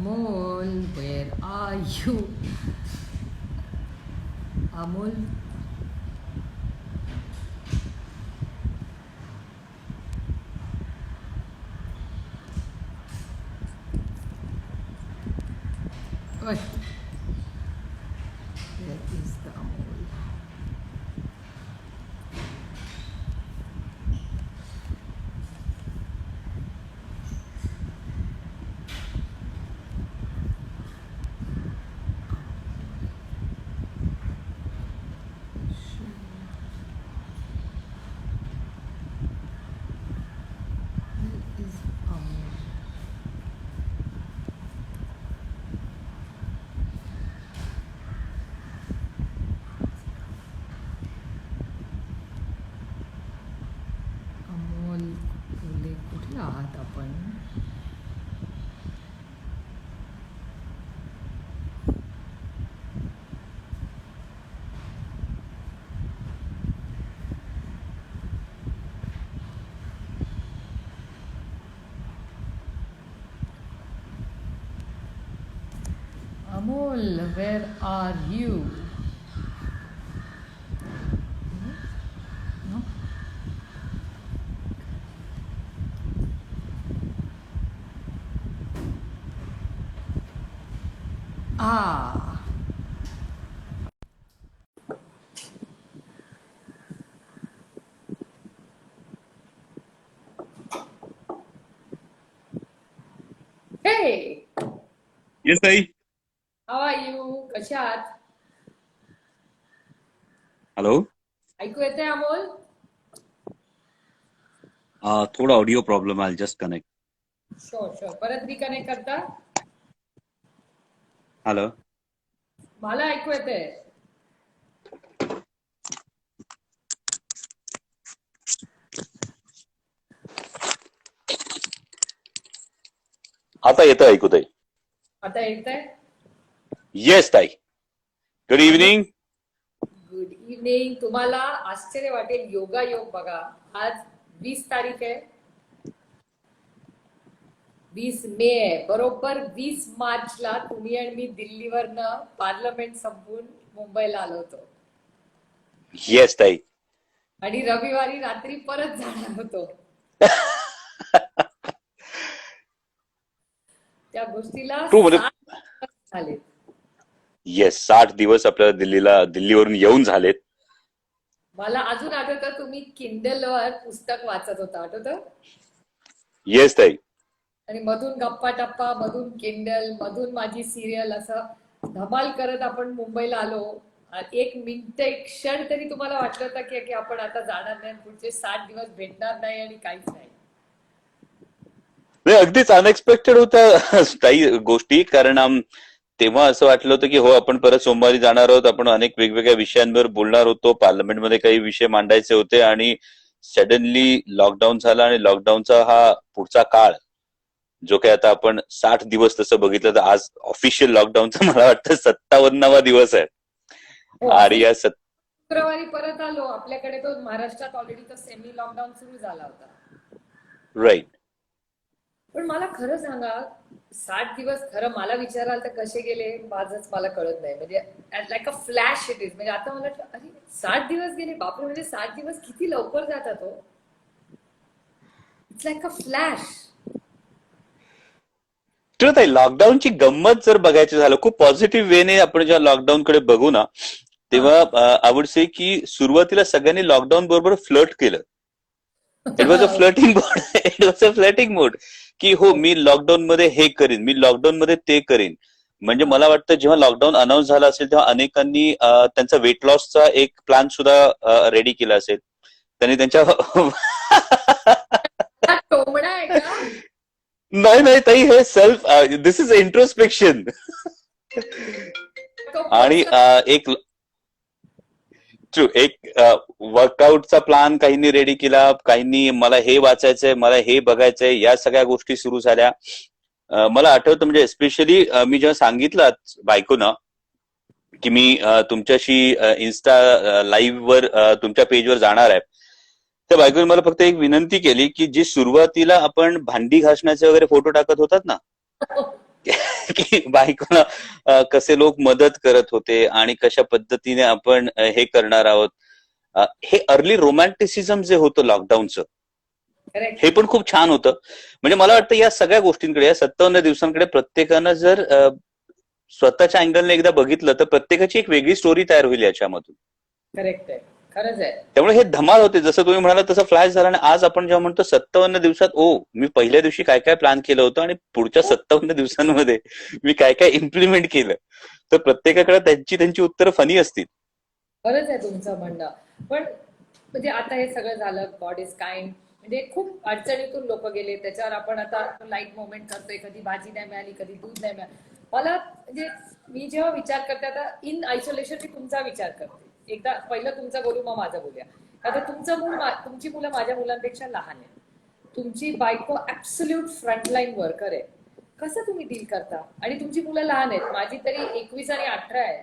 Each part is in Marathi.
Amol, where are you? Amol, where is the Amol? Where is Amol? Amol फुले कुठे आहात आपण? Amol, where are you? No? Ah, hey, yes ताई. how are you? कशा आहात? हॅलो. ऐकू येते अमोल? थोडा ऑडिओ प्रॉब्लेम आहे. Just connect. शुअर परत रिकनेक्ट करता? हॅलो. मला ऐकू येते. आता येतं ऐकू ताई. आता येतंय? येस ताई. Good evening. Good evening. तुम्हाला आश्चर्य वाटेल, योगा योग बघा. आज 20 तारीख आहे, 20 मे आहे. बरोबर 20 मार्चला तुम्ही आणि मी दिल्लीवरनं पार्लमेंट संपवून मुंबईला आलो होतो येस ताई. आणि रविवारी रात्री परत जाणार होतो. त्या गोष्टीला टू म्हणजे 60 दिवस झाले. येस 60 दिवस आपल्याला दिल्लीवरून येऊन झालेत. मला अजून आठवतं, तुम्ही किंडलवर पुस्तक वाचत होता, आठवतं? येस ताई. आणि मधून गप्पा टप्पा, मधून किंडल, मधून माझी सिरियल, असं धमाल करत आपण मुंबईला आलो. एक मिनिट, एक क्षण तरी तुम्हाला वाटलं होतं की आपण आता जाणार नाही, पुढचे 60 दिवस भेटणार नाही आणि काहीच नाही? नाही, अगदीच अनएक्सपेक्टेड होत्या ताई गोष्टी. कारण तेव्हा असं वाटलं होतं की हो आपण परत सोमवारी जाणार आहोत. आपण अनेक वेगवेगळ्या विषयांवर बोलणार होतो. पार्लमेंटमध्ये काही विषय मांडायचे होते आणि सडनली लॉकडाऊन झाला आणि लॉकडाऊनचा हा पुढचा काळ जो काही आता आपण 60 दिवस तसं बघितलं तर आज ऑफिशियल लॉकडाऊनचा मला वाटतं 57वा दिवस आहे. हो, आणि या शुक्रवारी परत आलो. आपल्याकडे तो महाराष्ट्रात ऑलरेडी तो सेमी लॉकडाऊन सुरू झाला होता. राईट. पण मला खरं सांगा, 60 दिवस खरं मला विचाराल तर कसे गेले माझंच मला कळत नाही. म्हणजे like a flash it is. म्हणजे आता मला वाटलं, अरे 60 दिवस गेले, बापरे, म्हणजे 60 दिवस किती लवकर जातात हो. It's like a flash. Truth आहे. लॉकडाऊनची गंमत जर बघायचं झालं खूप पॉझिटिव्ह वेने आपण जेव्हा लॉकडाऊनकडे बघू ना, तेव्हा आय वुड से की सुरुवातीला सगळ्यांनी लॉकडाऊन बरोबर फ्लर्ट केलं. It was a flirting mode. It was a flirting mode की हो मी लॉकडाऊन मध्ये हे करीन, मी लॉकडाऊन मध्ये ते करीन. म्हणजे मला वाटतं जेव्हा लॉकडाऊन अनाऊन्स झाला असेल तेव्हा अनेकांनी त्यांचा वेट लॉसचा एक प्लॅन सुद्धा रेडी केला असेल. त्यांनी त्यांच्या टोमणा आहे का? नाही नाही ताई, हे सेल्फ, दिस इज इंट्रोस्पेक्शन. तो आणि पोचला. एक वर्कआउटचा प्लॅन काहींनी रेडी केला, काहींनी मला हे वाचायचंय, मला हे बघायचंय, या सगळ्या गोष्टी सुरू झाल्या. मला आठवतं म्हणजे स्पेशली मी जेव्हा सांगितलं बायकोनं की मी तुमच्याशी इन्स्टा लाईव्ह वर तुमच्या पेजवर जाणार आहे, त्या बायकोने मला फक्त एक विनंती केली की जी सुरुवातीला आपण भांडी घासण्याचे वगैरे फोटो टाकत होतात ना, की बायकोला कसे लोक मदत करत होते आणि कशा पद्धतीने आपण हे करणार आहोत. हे अर्ली रोमॅन्टिसिझम जे होतं लॉकडाऊनचं, करेक्ट. हे पण खूप छान होतं. म्हणजे मला वाटतं या सगळ्या गोष्टींकडे, या 57 दिवसांकडे प्रत्येकानं जर स्वतःच्या अँगलने एकदा बघितलं तर प्रत्येकाची एक वेगळी स्टोरी तयार होईल याच्यामधून. करेक्ट आहे, खरंच आहे. त्यामुळे हे धमाल होते. जसं तुम्ही म्हणाला तसं फ्लॅश झाला. आणि आज आपण जेव्हा म्हणतो 57 दिवसात, मी पहिल्या दिवशी काय काय प्लॅन केलं होतं आणि पुढच्या 57 दिवसांमध्ये मी काय काय इम्प्लिमेंट केलं, तर प्रत्येकाकडे त्यांची उत्तरं फनी असतील. खरंच आहे तुमचं म्हणणं. पण म्हणजे आता हे सगळं झालं, गॉड इज काइंड, म्हणजे खूप अडचणीतून लोक गेले, त्याच्यावर आपण आता लाईट मोमेंट करतोय. कधी भाजी नाही मिळाली, कधी दूध नाही मिळालं. मला म्हणजे मी जेव्हा विचार करते आता इन आयसोलेशन, मी तुमचा विचार करते. एकदा पहिलं तुमचं बोलू, मग माझं बोलूया. आता तुमची मुलं माझ्या मुलांपेक्षा लहान आहे. तुमची बायको ऍब्सोल्यूट फ्रंटलाईन वर्कर आहे. कसं तुम्ही डील करता? आणि तुमची मुलं लहान आहेत, माझी तरी 21 आणि 18 आहे,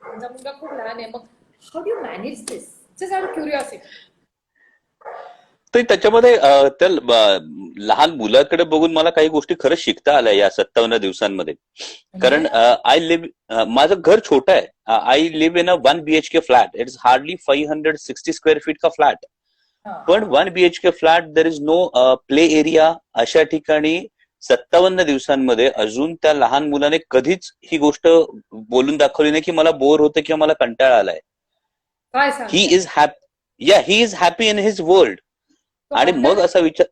तुमचा मुलगा खूप लहान आहे. मग how do you manage this? Just out of curiosity. तर त्याच्यामध्ये त्या लहान मुलाकडे बघून मला काही गोष्टी खरंच शिकता आल्या या 57 दिवसांमध्ये. कारण माझं घर छोटं आहे. I live in a 1 BHK flat. It's hardly 560 square feet का फ्लॅट. पण 1 BHK flat, there is no play area. अशा ठिकाणी 57 दिवसांमध्ये अजून त्या लहान मुलाने कधीच ही गोष्ट बोलून दाखवली नाही की मला बोर होतं किंवा मला कंटाळा आलाय. काय सांग, he is happy in his world. आणि मग असा विचार,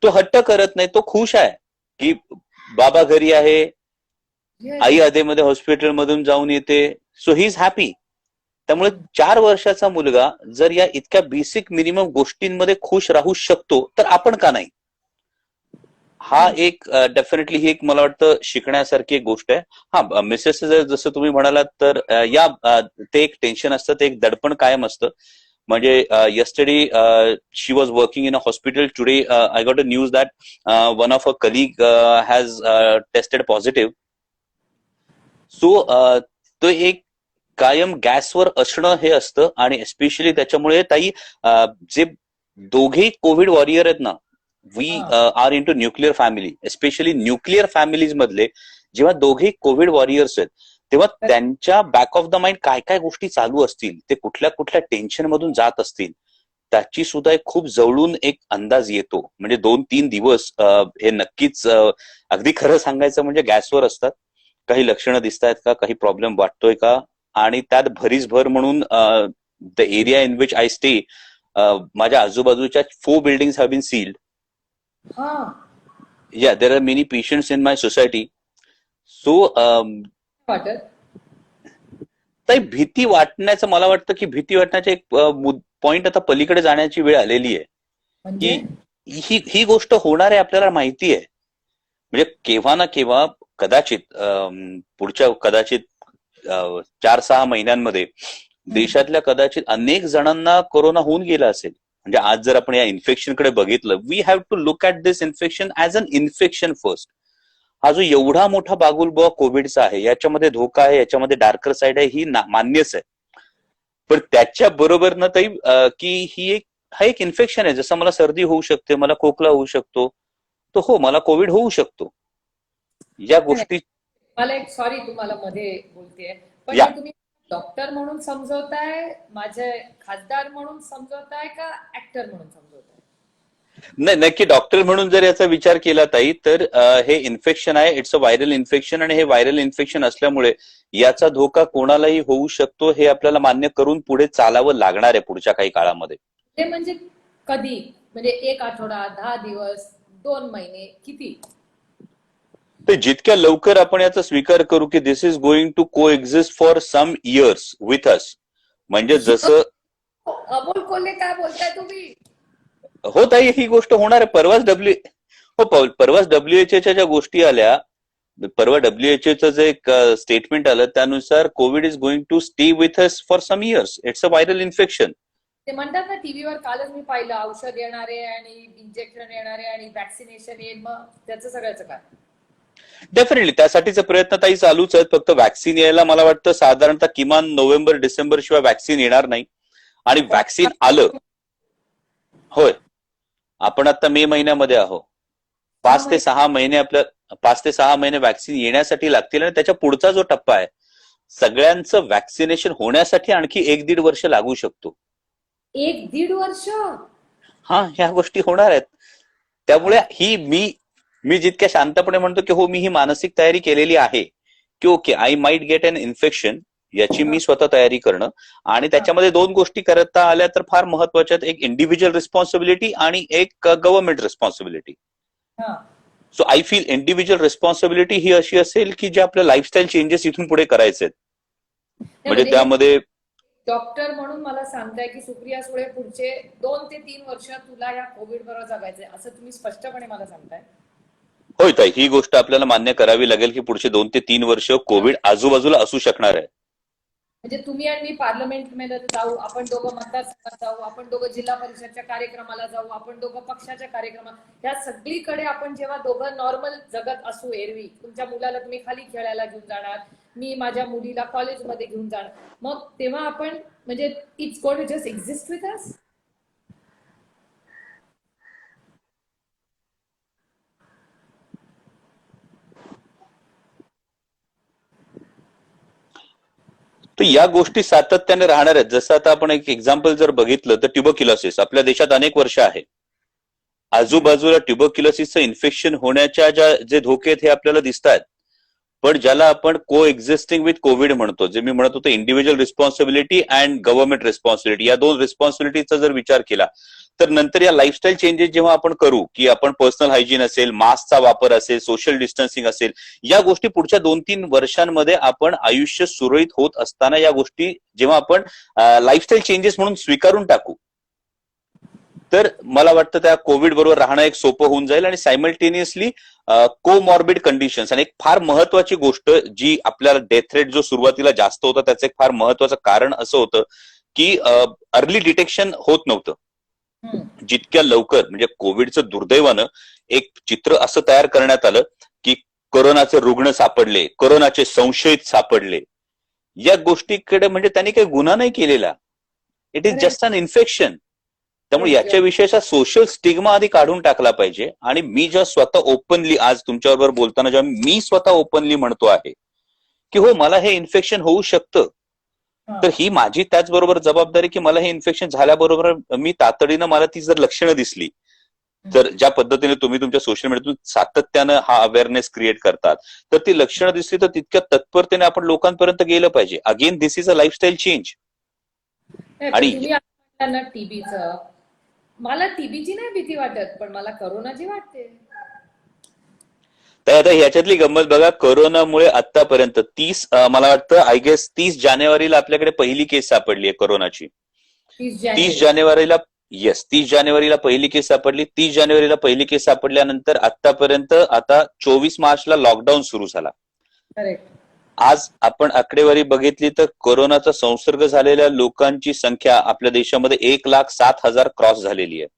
तो हट्ट करत नाही, तो खुश आहे की बाबा घरी आहे, आई अधेमध्ये हॉस्पिटलमधून जाऊन येते, सो ही इज हॅपी. त्यामुळे 4 वर्षाचा मुलगा जर या इतक्या बेसिक मिनिमम गोष्टींमध्ये खुश राहू शकतो, तर आपण का नाही? हा एक डेफिनेटली ही एक मला वाटतं शिकण्यासारखी एक गोष्ट आहे. हा, मिसेस जसं तुम्ही म्हणालात तर ते एक टेन्शन असतं, ते एक दडपण कायम असतं. म्हणजे yesterday she was working in a hospital. Today I got a news that one of her colleague has tested positive. So तो एक कायम गॅसवर असणं हे असतं. आणि एस्पेशली त्याच्यामुळे ताई, जे दोघेही कोविड वॉरियर आहेत ना, we are into nuclear family, especially nuclear families मधले जेव्हा दोघेही कोविड वॉरियर्स आहेत, तेव्हा त्यांच्या बॅक ऑफ द माइंड काय काय गोष्टी चालू असतील, ते कुठल्या कुठल्या टेन्शन मधून जात असतील, त्याची सुद्धा एक खूप जवळून एक अंदाज येतो. म्हणजे 2-3 दिवस हे नक्कीच अगदी खरं सांगायचं म्हणजे गॅसवर असतात. काही लक्षणं दिसत आहेत का, काही प्रॉब्लेम वाटतोय का. आणि त्यात भरीसभर म्हणून the area in which I stay, माझ्या आजूबाजूच्या 4 buildings have been sealed. Yeah, there are many patients in my society. So ताई, भीती वाटण्याचं, मला वाटतं की भीती वाटण्याचे एक पॉइंट आता पलीकडे जाण्याची वेळ आलेली आहे. की ही गोष्ट होणार आहे आपल्याला माहिती आहे. म्हणजे केव्हा ना केव्हा कदाचित पुढच्या 4-6 महिन्यांमध्ये देशातल्या कदाचित अनेक जणांना कोरोना होऊन गेला असेल. म्हणजे आज जर आपण या इन्फेक्शनकडे बघितलं, we have to look at this infection as an infection first. हा जो एवढा मोठा बागुलबुवा कोविडचा आहे, याच्यामध्ये धोका आहे, याच्यामध्ये डार्कर साईड आहे, ही मान्यच आहे. पण त्याच्या बरोबर ना ताई, की हा एक इन्फेक्शन आहे. जसं मला सर्दी होऊ शकते, मला खोकला होऊ शकतो, तो हो, मला कोविड होऊ शकतो. या गोष्टी, मला एक, सॉरी तुम्हाला मध्ये बोलतेय, पण तुम्ही डॉक्टर म्हणून समजवताय, माझे खासदार म्हणून समजवताय, का ऍक्टर म्हणून समजवताय? नाही, नक्की डॉक्टर म्हणून जर याचा विचार केला ताई, तर हे इन्फेक्शन आहे, इट्स अ व्हायरल इन्फेक्शन. आणि हे व्हायरल इन्फेक्शन असल्यामुळे याचा धोका कोणालाही होऊ शकतो, हे आपल्याला मान्य करून पुढे चालावं लागणार आहे पुढच्या काही काळामध्ये. ते म्हणजे कधी? म्हणजे 1 आठवडा, 10 दिवस, 2 महिने, किती? तर जितक्या लवकर आपण याचा स्वीकार करू की this is going to coexist for some years with us. म्हणजे जसं अमोल कोल्हे, काय बोलताय तुम्ही? हो ताई, ही गोष्ट होणार आहे. परवाच WHO ज्या गोष्टी आल्या, परवा WHO जे एक स्टेटमेंट आलं, त्यानुसार covid is going to stay with us for some years. It's a viral infection. ते म्हणतात ना टीव्हीवर, कालच मी पाहिलं, औषध येणार आहे आणि इंजेक्शन येणार आहे आणि वॅक्सिनेशन येईल. मग त्याचं सगळ्याचं काय? डेफिनेटली त्यासाठीचे प्रयत्न ताई चालूच आहेत. फक्त वॅक्सिन यायला मला वाटतं साधारणतः किमान नोव्हेंबर-डिसेंबर शिवाय वॅक्सिन येणार नाही. आणि वॅक्सिन आलं, होय, आपण आता मे महिन्यामध्ये आहोत, 5 ते 6 महिने आपल्या 5 ते 6 महिने व्हॅक्सिन येण्यासाठी लागतील आणि त्याच्या पुढचा जो टप्पा आहे सगळ्यांचं व्हॅक्सिनेशन होण्यासाठी आणखी 1-1.5 वर्ष लागू शकतो. 1-1.5 वर्ष? हा, ह्या गोष्टी होणार आहेत. त्यामुळे ही मी जितक्या शांतपणे म्हणतो की हो, मी ही मानसिक तयारी केलेली आहे की okay, I might get an infection, याची मी स्वतः तयारी करणं. आणि त्याच्यामध्ये 2 गोष्टी करता आल्या तर फार महत्वाच्या आहेत. एक इंडिव्हिज्युअल रिस्पॉन्सिबिलिटी आणि एक government responsibility. So I feel individual responsibility ही अशी असेल की जे आपल्या लाईफस्टाईल चेंजेस इथून पुढे करायचे आहेत. म्हणजे त्यामध्ये डॉक्टर म्हणून मला सांगताय की सुप्रिया सुळे पुढचे 2 ते 3 वर्ष तुला या कोविड बरोबर जगायचंय, असं तुम्ही स्पष्टपणे मला सांगताय? होय ताई, ही गोष्ट आपल्याला मान्य करावी लागेल की पुढचे 2 ते 3 वर्ष कोविड आजूबाजूला असू शकणार आहे. म्हणजे तुम्ही आणि मी पार्लमेंटमध्ये जाऊ, आपण दोघं मतदारसंघात जाऊ, आपण दोघं जिल्हा परिषदच्या कार्यक्रमाला जाऊ, आपण दोघं पक्षाच्या कार्यक्रमात, ह्या सगळीकडे आपण जेव्हा दोघं नॉर्मल जगत असू, एरवी तुमच्या मुलाला तुम्ही खाली खेळायला घेऊन जाणार, मी माझ्या मुलीला कॉलेजमध्ये घेऊन जाणार, मग तेव्हा आपण म्हणजे it's going to just exist with us. तर या गोष्टी सातत्याने राहणार आहेत. जसं आता आपण एक एक्झाम्पल जर बघितलं तर ट्युबरक्युलोसिस आपल्या देशात अनेक वर्ष आहे. आजूबाजूला ट्युबरक्युलोसिसचं इन्फेक्शन होण्याच्या जे धोके आहेत हे आपल्याला दिसत आहेत. पण ज्याला आपण को एक्झिस्टिंग विथ कोविड म्हणतो, जे मी म्हणत होतो individual responsibility and government responsibility, या 2 रिस्पॉन्सिबिलिटीचा जर विचार केला तर नंतर या लाईफस्टाईल चेंजेस जेव्हा आपण करू, की आपण पर्सनल हायजीन असेल, मास्कचा वापर असेल, सोशल डिस्टन्सिंग असेल, या गोष्टी पुढच्या 2-3 वर्षांमध्ये आपण आयुष्य सुरळीत होत असताना या गोष्टी जेव्हा आपण लाईफस्टाईल चेंजेस म्हणून स्वीकारून टाकू, तर मला वाटतं त्या कोविड बरोबर राहणं एक सोपं होऊन जाईल. आणि सायमल्टेनियसली कोमॉर्बिड कंडिशन्स, आणि एक फार महत्वाची गोष्ट जी आपल्याला डेथ रेट जो सुरुवातीला जास्त होता त्याचं एक फार महत्वाचं कारण असं होतं की अर्ली डिटेक्शन होत नव्हतं. जितक्या लवकर, म्हणजे कोविडचं दुर्दैवानं एक चित्र असं तयार करण्यात आलं की कोरोनाचे रुग्ण सापडले, कोरोनाचे संशयित सापडले, या गोष्टीकडे म्हणजे त्यांनी काही गुन्हा नाही केलेला, it is just an infection. त्यामुळे याच्याविषयीचा सोशल स्टिग्मा आधी काढून टाकला पाहिजे. आणि मी जेव्हा स्वतः ओपनली आज तुमच्याबरोबर बोलताना जेव्हा मी स्वतः ओपनली म्हणतो आहे की हो, मला हे इन्फेक्शन होऊ शकतं, तर ही माझी त्याचबरोबर जबाबदारी की मला हे इन्फेक्शन झाल्याबरोबर मी तातडीनं, मला ती जर लक्षणं दिसली, तर ज्या पद्धतीने तुम्ही तुमच्या सोशल मीडियातून सातत्यानं हा अवेअरनेस क्रिएट करतात, तर ती लक्षणं दिसली तर तितक्या तत्परतेने आपण लोकांपर्यंत गेलं पाहिजे. Again this is a lifestyle change. आणि टीबीचं, मला टीबीची नाही भीती वाटत, पण मला करोनाची वाटते. तर आता ह्याच्यातली गंमत बघा, कोरोनामुळे आतापर्यंत 30 मला वाटतं आय गेस 30 जानेवारीला आपल्याकडे पहिली केस सापडली आहे कोरोनाची. 30 जानेवारीला, येस, 30 जानेवारीला पहिली केस सापडली. 30 जानेवारीला पहिली केस सापडल्यानंतर आतापर्यंत आता 24 मार्चला लॉकडाऊन सुरू झाला. आज आपण आकडेवारी बघितली तर कोरोनाचा संसर्ग झालेल्या लोकांची संख्या आपल्या देशामध्ये 1,07,000 क्रॉस झालेली आहे.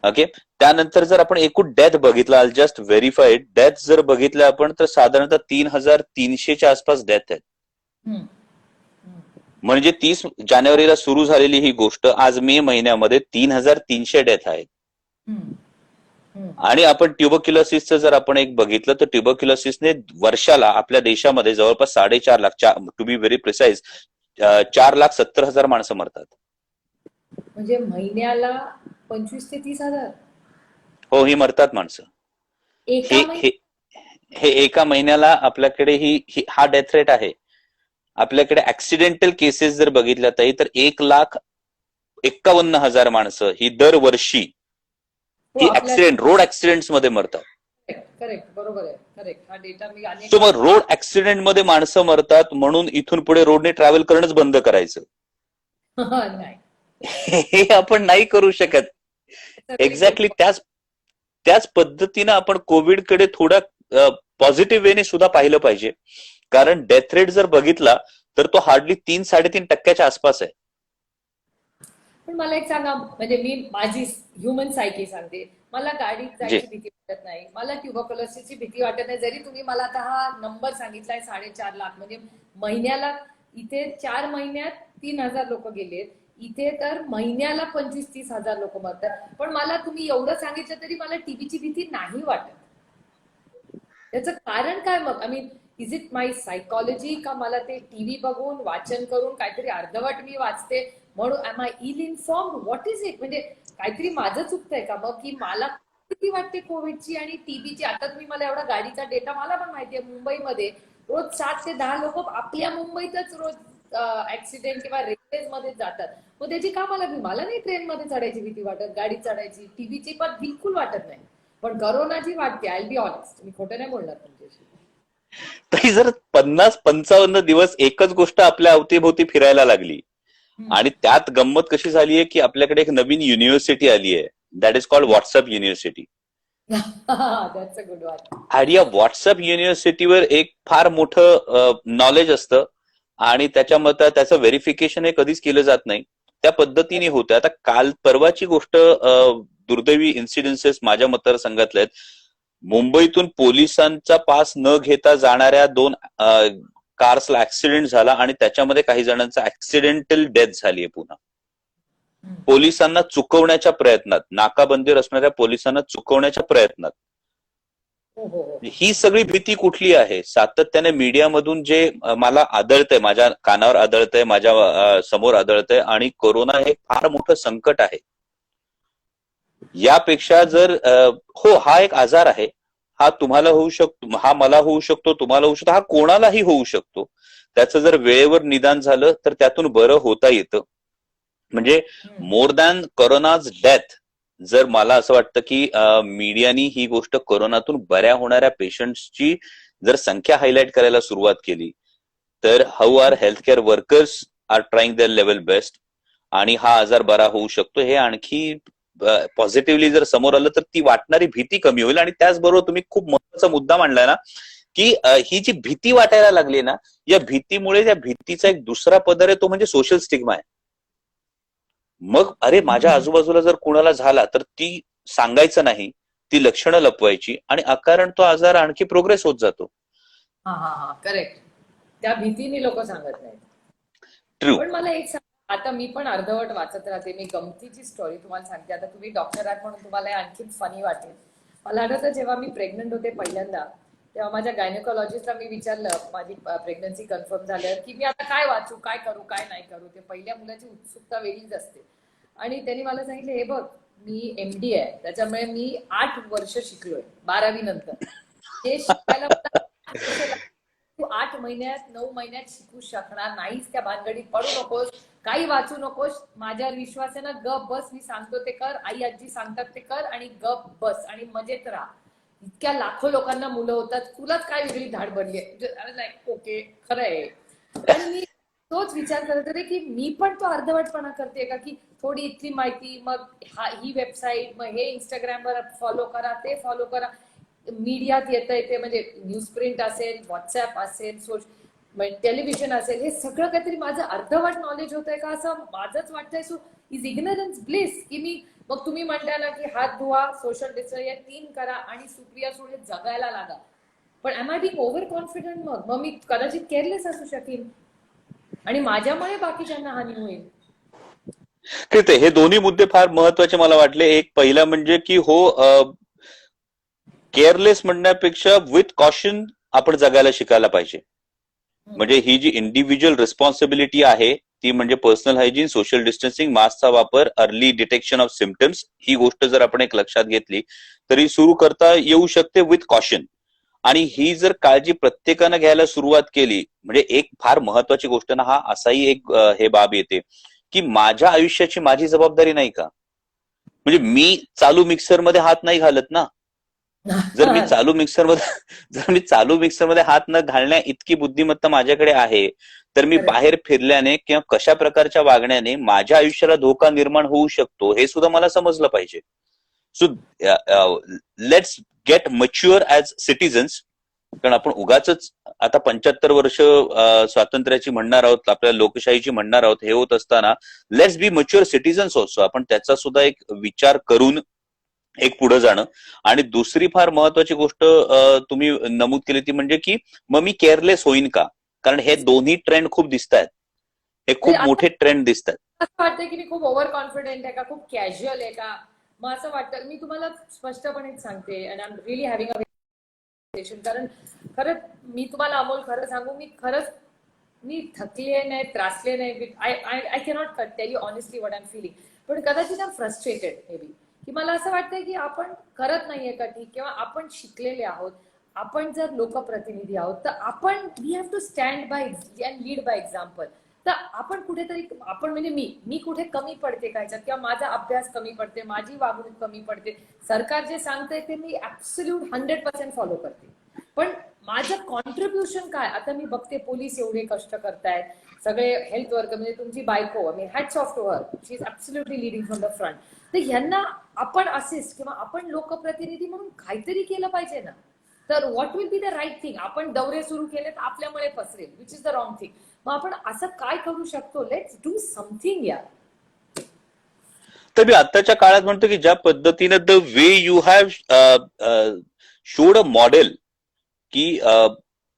ओके. त्यानंतर जर आपण एकूण डेथ बघितला, जस्ट व्हेरीफाईड डेथ जर बघितलं आपण, तर साधारणतः 3,300च्या आसपास डेथ आहेत. म्हणजे 30 जानेवारीला सुरू झालेली ही गोष्ट आज मे महिन्यामध्ये 3,300 डेथ आहेत. आणि आपण ट्युबरक्युलोसिसचं जर आपण एक बघितलं तर ट्युबरक्युलोसिसने वर्षाला आपल्या देशामध्ये जवळपास 4.5 lakh, to be very precise 4,70,000 माणसं मरतात. म्हणजे महिन्याला 25 ते 30,000? हो, ही मरतात माणसं. हे एका महिन्याला आपल्याकडे हा डेथ रेट आहे. आपल्याकडे ऍक्सिडेंटल केसेस जर बघितल्या तर 1,51,000 माणसं ही दरवर्षी ही ऍक्सिडेंट, रोड ऍक्सिडेंट्स मध्ये मरतात. करेक्ट, बरोबर आहे, करेक्ट. हा डेटा मी सो मग रोड ऍक्सिडेंट मध्ये माणसं मरतात म्हणून इथून पुढे रोडने ट्रॅव्हल करणंच बंद करायचं? नाही, हे आपण नाही करू शकत. एक्झॅक्टली त्याच पद्धतीनं आपण कोविडकडे थोडा पॉझिटिव्ह वेने सुद्धा पाहिलं पाहिजे. कारण डेथ रेट जर बघितला तर तो हार्डली 3-3.5% आसपास आहे. पण मला एक सांगा, म्हणजे मी माझी ह्युमन सायकी सांगते, मला गाडीत जायची भीती वाटत नाही, मला ट्युबरक्युलोसिसची भीती वाटत नाही. जरी तुम्ही मला आता हा नंबर सांगितलाय 4.5 लाख, म्हणजे महिन्याला इथे 4 महिन्यात 3,000 लोक गेलेत, इथे तर महिन्याला 25-30 हजार लोक मरतात. पण मला तुम्ही एवढं सांगितलं तरी मला टीबीची भीती नाही वाटत. त्याचं कारण काय मग? I mean, is it my psychology, का मला ते टीव्ही बघून वाचन करून काहीतरी अर्धवट मी वाचते म्हणून am I ill informed? What is it? म्हणजे काहीतरी माझं चुकतंय का मग, की मला किती वाटते कोविडची आणि टीबीची? आता तुम्ही मला एवढा गाडीचा डेटा, मला पण माहितीये मुंबईमध्ये रोज 7 ते 10 लोक आपल्या मुंबईतच रोज ऍक्सिडेंट किंवा रेल्वेज मध्ये जातात. मग त्याची का मला नाही ट्रेन मध्ये चढायची भीती वाटत, गाडीत चढायची, टीव्हीची पण बिलकुल वाटत नाही. पण करोनाची वाटते. आय बी ऑनेस्ट, मी खोटं नाही बोलणार तुमच्याशी. तरी जर 50-55 दिवस एकच गोष्ट आपल्या अवतीभोवती फिरायला लागली आणि त्यात गंमत कशी झालीय की आपल्याकडे एक नवीन युनिव्हर्सिटी आली आहे, that is called WhatsApp university. That's a good one. आणि या व्हॉट्सअप युनिव्हर्सिटीवर एक फार मोठं नॉलेज असतं आणि त्याच्यामध्ये त्याचं व्हेरिफिकेशन हे कधीच केलं जात नाही. त्या पद्धतीने होतं. आता काल परवाची गोष्ट, दुर्दैवी इन्सिडेन्सेस माझ्या मतदारसंघातल्या आहेत. मुंबईतून पोलिसांचा पास न घेता जाणाऱ्या 2 कार्सला ऍक्सिडेंट झाला आणि त्याच्यामध्ये काही जणांचा ऍक्सिडेंटल डेथ झाली आहे पुन्हा. पोलिसांना चुकवण्याच्या प्रयत्नात, नाकाबंदीवर असणाऱ्या पोलिसांना चुकवण्याच्या प्रयत्नात. ही सगळी भीती कुठली आहे? सातत्याने मीडियामधून जे मला आढळतंय, माझ्या कानावर आढळतंय, माझ्या समोर आढळतंय, आणि कोरोना हे फार मोठं संकट आहे. यापेक्षा जर हो, हा एक आजार आहे, हा तुम्हाला होऊ शकतो, हा मला होऊ शकतो, तुम्हाला होऊ शकतो, हा कोणालाही होऊ शकतो. त्याचं जर वेळेवर निदान झालं तर त्यातून बरं होता येतं. म्हणजे मोर दॅन कोरोनाज डेथ, जर मला असं वाटतं की मीडियानी ही गोष्ट कोरोनातून बऱ्या होणाऱ्या पेशंट्सची जर संख्या हायलाइट करायला सुरुवात केली तर how are healthcare workers are trying their level best आणि हा आजार बरा होऊ शकतो हे आणखी पॉझिटिव्हली जर समोर आलं तर ती वाटणारी भीती कमी होईल. आणि त्याचबरोबर तुम्ही खूप महत्वाचा मुद्दा मांडलाय ना की ही जी भीती वाटायला लागली ना, या भीतीमुळे त्या भीतीचा एक दुसरा पदर आहे, तो म्हणजे सोशल स्टिग्मा आहे. मग अरे माझ्या आजूबाजूला जर कुणाला झाला तर ती सांगायचं नाही, ती लक्षणं लपवायची आणि अकारण तो आजार आणखी प्रोग्रेस होत जातो. हा हा हा, करेक्ट. त्या भीतीने लोक सांगत नाहीत. ट्रू. पण मला एक सांग, आता मी पण अर्धवट वाचत राहते. मी गमतीची स्टोरी तुम्हाला सांगते. आता तुम्ही डॉक्टर आहात म्हणून तुम्हाला हे आणखीन फनी वाटेल. मला आठवतं जेव्हा मी प्रेग्नंट होते पहिल्यांदा, तेव्हा माझ्या गायनेकॉलॉजिस्टला मी विचारलं माझी प्रेग्नन्सी कन्फर्म झाल्यावर की मी आता काय वाचू, काय करू, काय नाही करू. ते पहिल्या मुलाची उत्सुकता वेगळीच असते. आणि त्यांनी मला सांगितलं, हे बघ, मी MD आहे, त्याच्यामुळे मी 8 वर्ष शिकलोय 12वी नंतर. ते शिकायला तू 8 महिन्यात 9 महिन्यात शिकू शकणार नाहीस. त्या भानगडीत पडू नकोस, काही वाचू नकोस. माझ्यावर विश्वास आहे ना, गप बस, मी सांगतो ते कर, आई आजी सांगतात ते कर आणि गप बस आणि मजेत राहा. इतक्या लाखो लोकांना मुलं होतात, तुलाच काय वेगळी धाड बनली आहे? ओके, खरं आहे. आणि मी तोच विचार करत होते की मी पण तो अर्धवटपणा करते का, की थोडी इथली माहिती, मग ही वेबसाईट, मग हे इंस्टाग्रामवर फॉलो करा, ते फॉलो करा, मीडियात येतंय ते, म्हणजे न्यूज प्रिंट असेल, व्हॉट्सअप असेल, टेलिव्हिजन असेल, हे सगळं काहीतरी माझं अर्धवट नॉलेज होतंय का असं माझंच वाटतंय. So is ignorance bliss? की मी, मग तुम्ही म्हणता ना की हात धुवा, सोशल डिस्टन्स, या 3 करा आणि सुप्रिया सुळे जगायला लागा. पण am I being over confident? मग मी कदाचित केअरलेस असू शकेन आणि माझ्यामुळे बाकीच्यांना हानी होईल. हे दोन्ही मुद्दे फार महत्वाचे मला वाटले. एक पहिला म्हणजे की हो, केअरलेस म्हणण्यापेक्षा विथ कॉशन आपण जगायला शिकायला पाहिजे. म्हणजे ही जी इंडिव्हिज्युअल रिस्पॉन्सिबिलिटी आहे ती म्हणजे पर्सनल हायजीन, सोशल डिस्टन्सिंग, मास्कचा वापर, अर्ली डिटेक्शन ऑफ सिम्पटम्स, ही गोष्ट जर आपण एक लक्षात घेतली तरी सुरू करता येऊ शकते विथ कॉशन. आणि ही जर काळजी प्रत्येकानं घ्यायला सुरुवात केली, म्हणजे एक फार महत्वाची गोष्ट ना, हा असाही एक हे बाब येते की माझ्या आयुष्याची माझी जबाबदारी नाही का? म्हणजे मी चालू मिक्सरमध्ये हात नाही घालत ना. जर मी चालू मिक्सरमध्ये हात न घालण्या इतकी बुद्धिमत्ता माझ्याकडे आहे तर मी बाहेर फिरल्याने किंवा कशा प्रकारच्या वागण्याने माझ्या आयुष्याला धोका निर्माण होऊ शकतो हे सुद्धा मला समजलं पाहिजे. So let's get mature as citizens. कारण आपण उगाच आता 75 वर्ष स्वातंत्र्याची म्हणणार आहोत, आपल्या लोकशाहीची म्हणणार आहोत, हे होत असताना let's be mature citizens also. आपण त्याचा सुद्धा एक विचार करून एक पुढे जाणं. आणि दुसरी फार महत्वाची गोष्ट तुम्ही नमूद केली ती म्हणजे की मग मी केअरलेस होईन का? कारण हे दोन्ही ट्रेंड खूप दिसत आहेत, हे खूप मोठे ट्रेंड दिसत आहेत. असं वाटतं की मी खूप ओव्हर कॉन्फिडेंट आहे का, खूप कॅज्युअल आहे का? मग असं वाटतं, मी तुम्हाला स्पष्टपणे सांगते, and I am really having a conversation. कारण खरंच मी तुम्हाला अमोल खरं सांगू, मी थकले नाही, त्रासले नाही. I cannot tell you honestly what I am feeling. पण कदाचित I am frustrated may be, की मला असं वाटतंय की आपण करत नाहीये का ठीक, किंवा आपण शिकलेले आहोत, आपण जर लोकप्रतिनिधी आहोत तर आपण we have to stand by and lead by example. तर आपण कुठेतरी, आपण म्हणजे मी कुठे कमी पडते का ह्याच्यात, किंवा माझा अभ्यास कमी पडते, माझी वागणूक कमी पडते. सरकार जे सांगतंय ते मी ऍब्सोल्यूट 100% फॉलो करते. पण माझं कॉन्ट्रीब्युशन काय, आता मी बघते पोलीस एवढे कष्ट करतायत, सगळे हेल्थ वर्कर, म्हणजे तुमची बायको, मी hats off to her, she is absolutely leading from the front. तर ह्यांना आपण असिस्ट, किंवा आपण लोकप्रतिनिधी म्हणून काहीतरी केलं पाहिजे ना. तर what will be the right thing. आपण दौरे सुरू केले तर आपल्यामुळे पसरेल, which is the wrong thing. मग आपण असं काय करू शकतो, लेट्स डू समथिंग यार. तर मी आताच्या काळात म्हणतो की ज्या पद्धतीने the way you have showed a model, की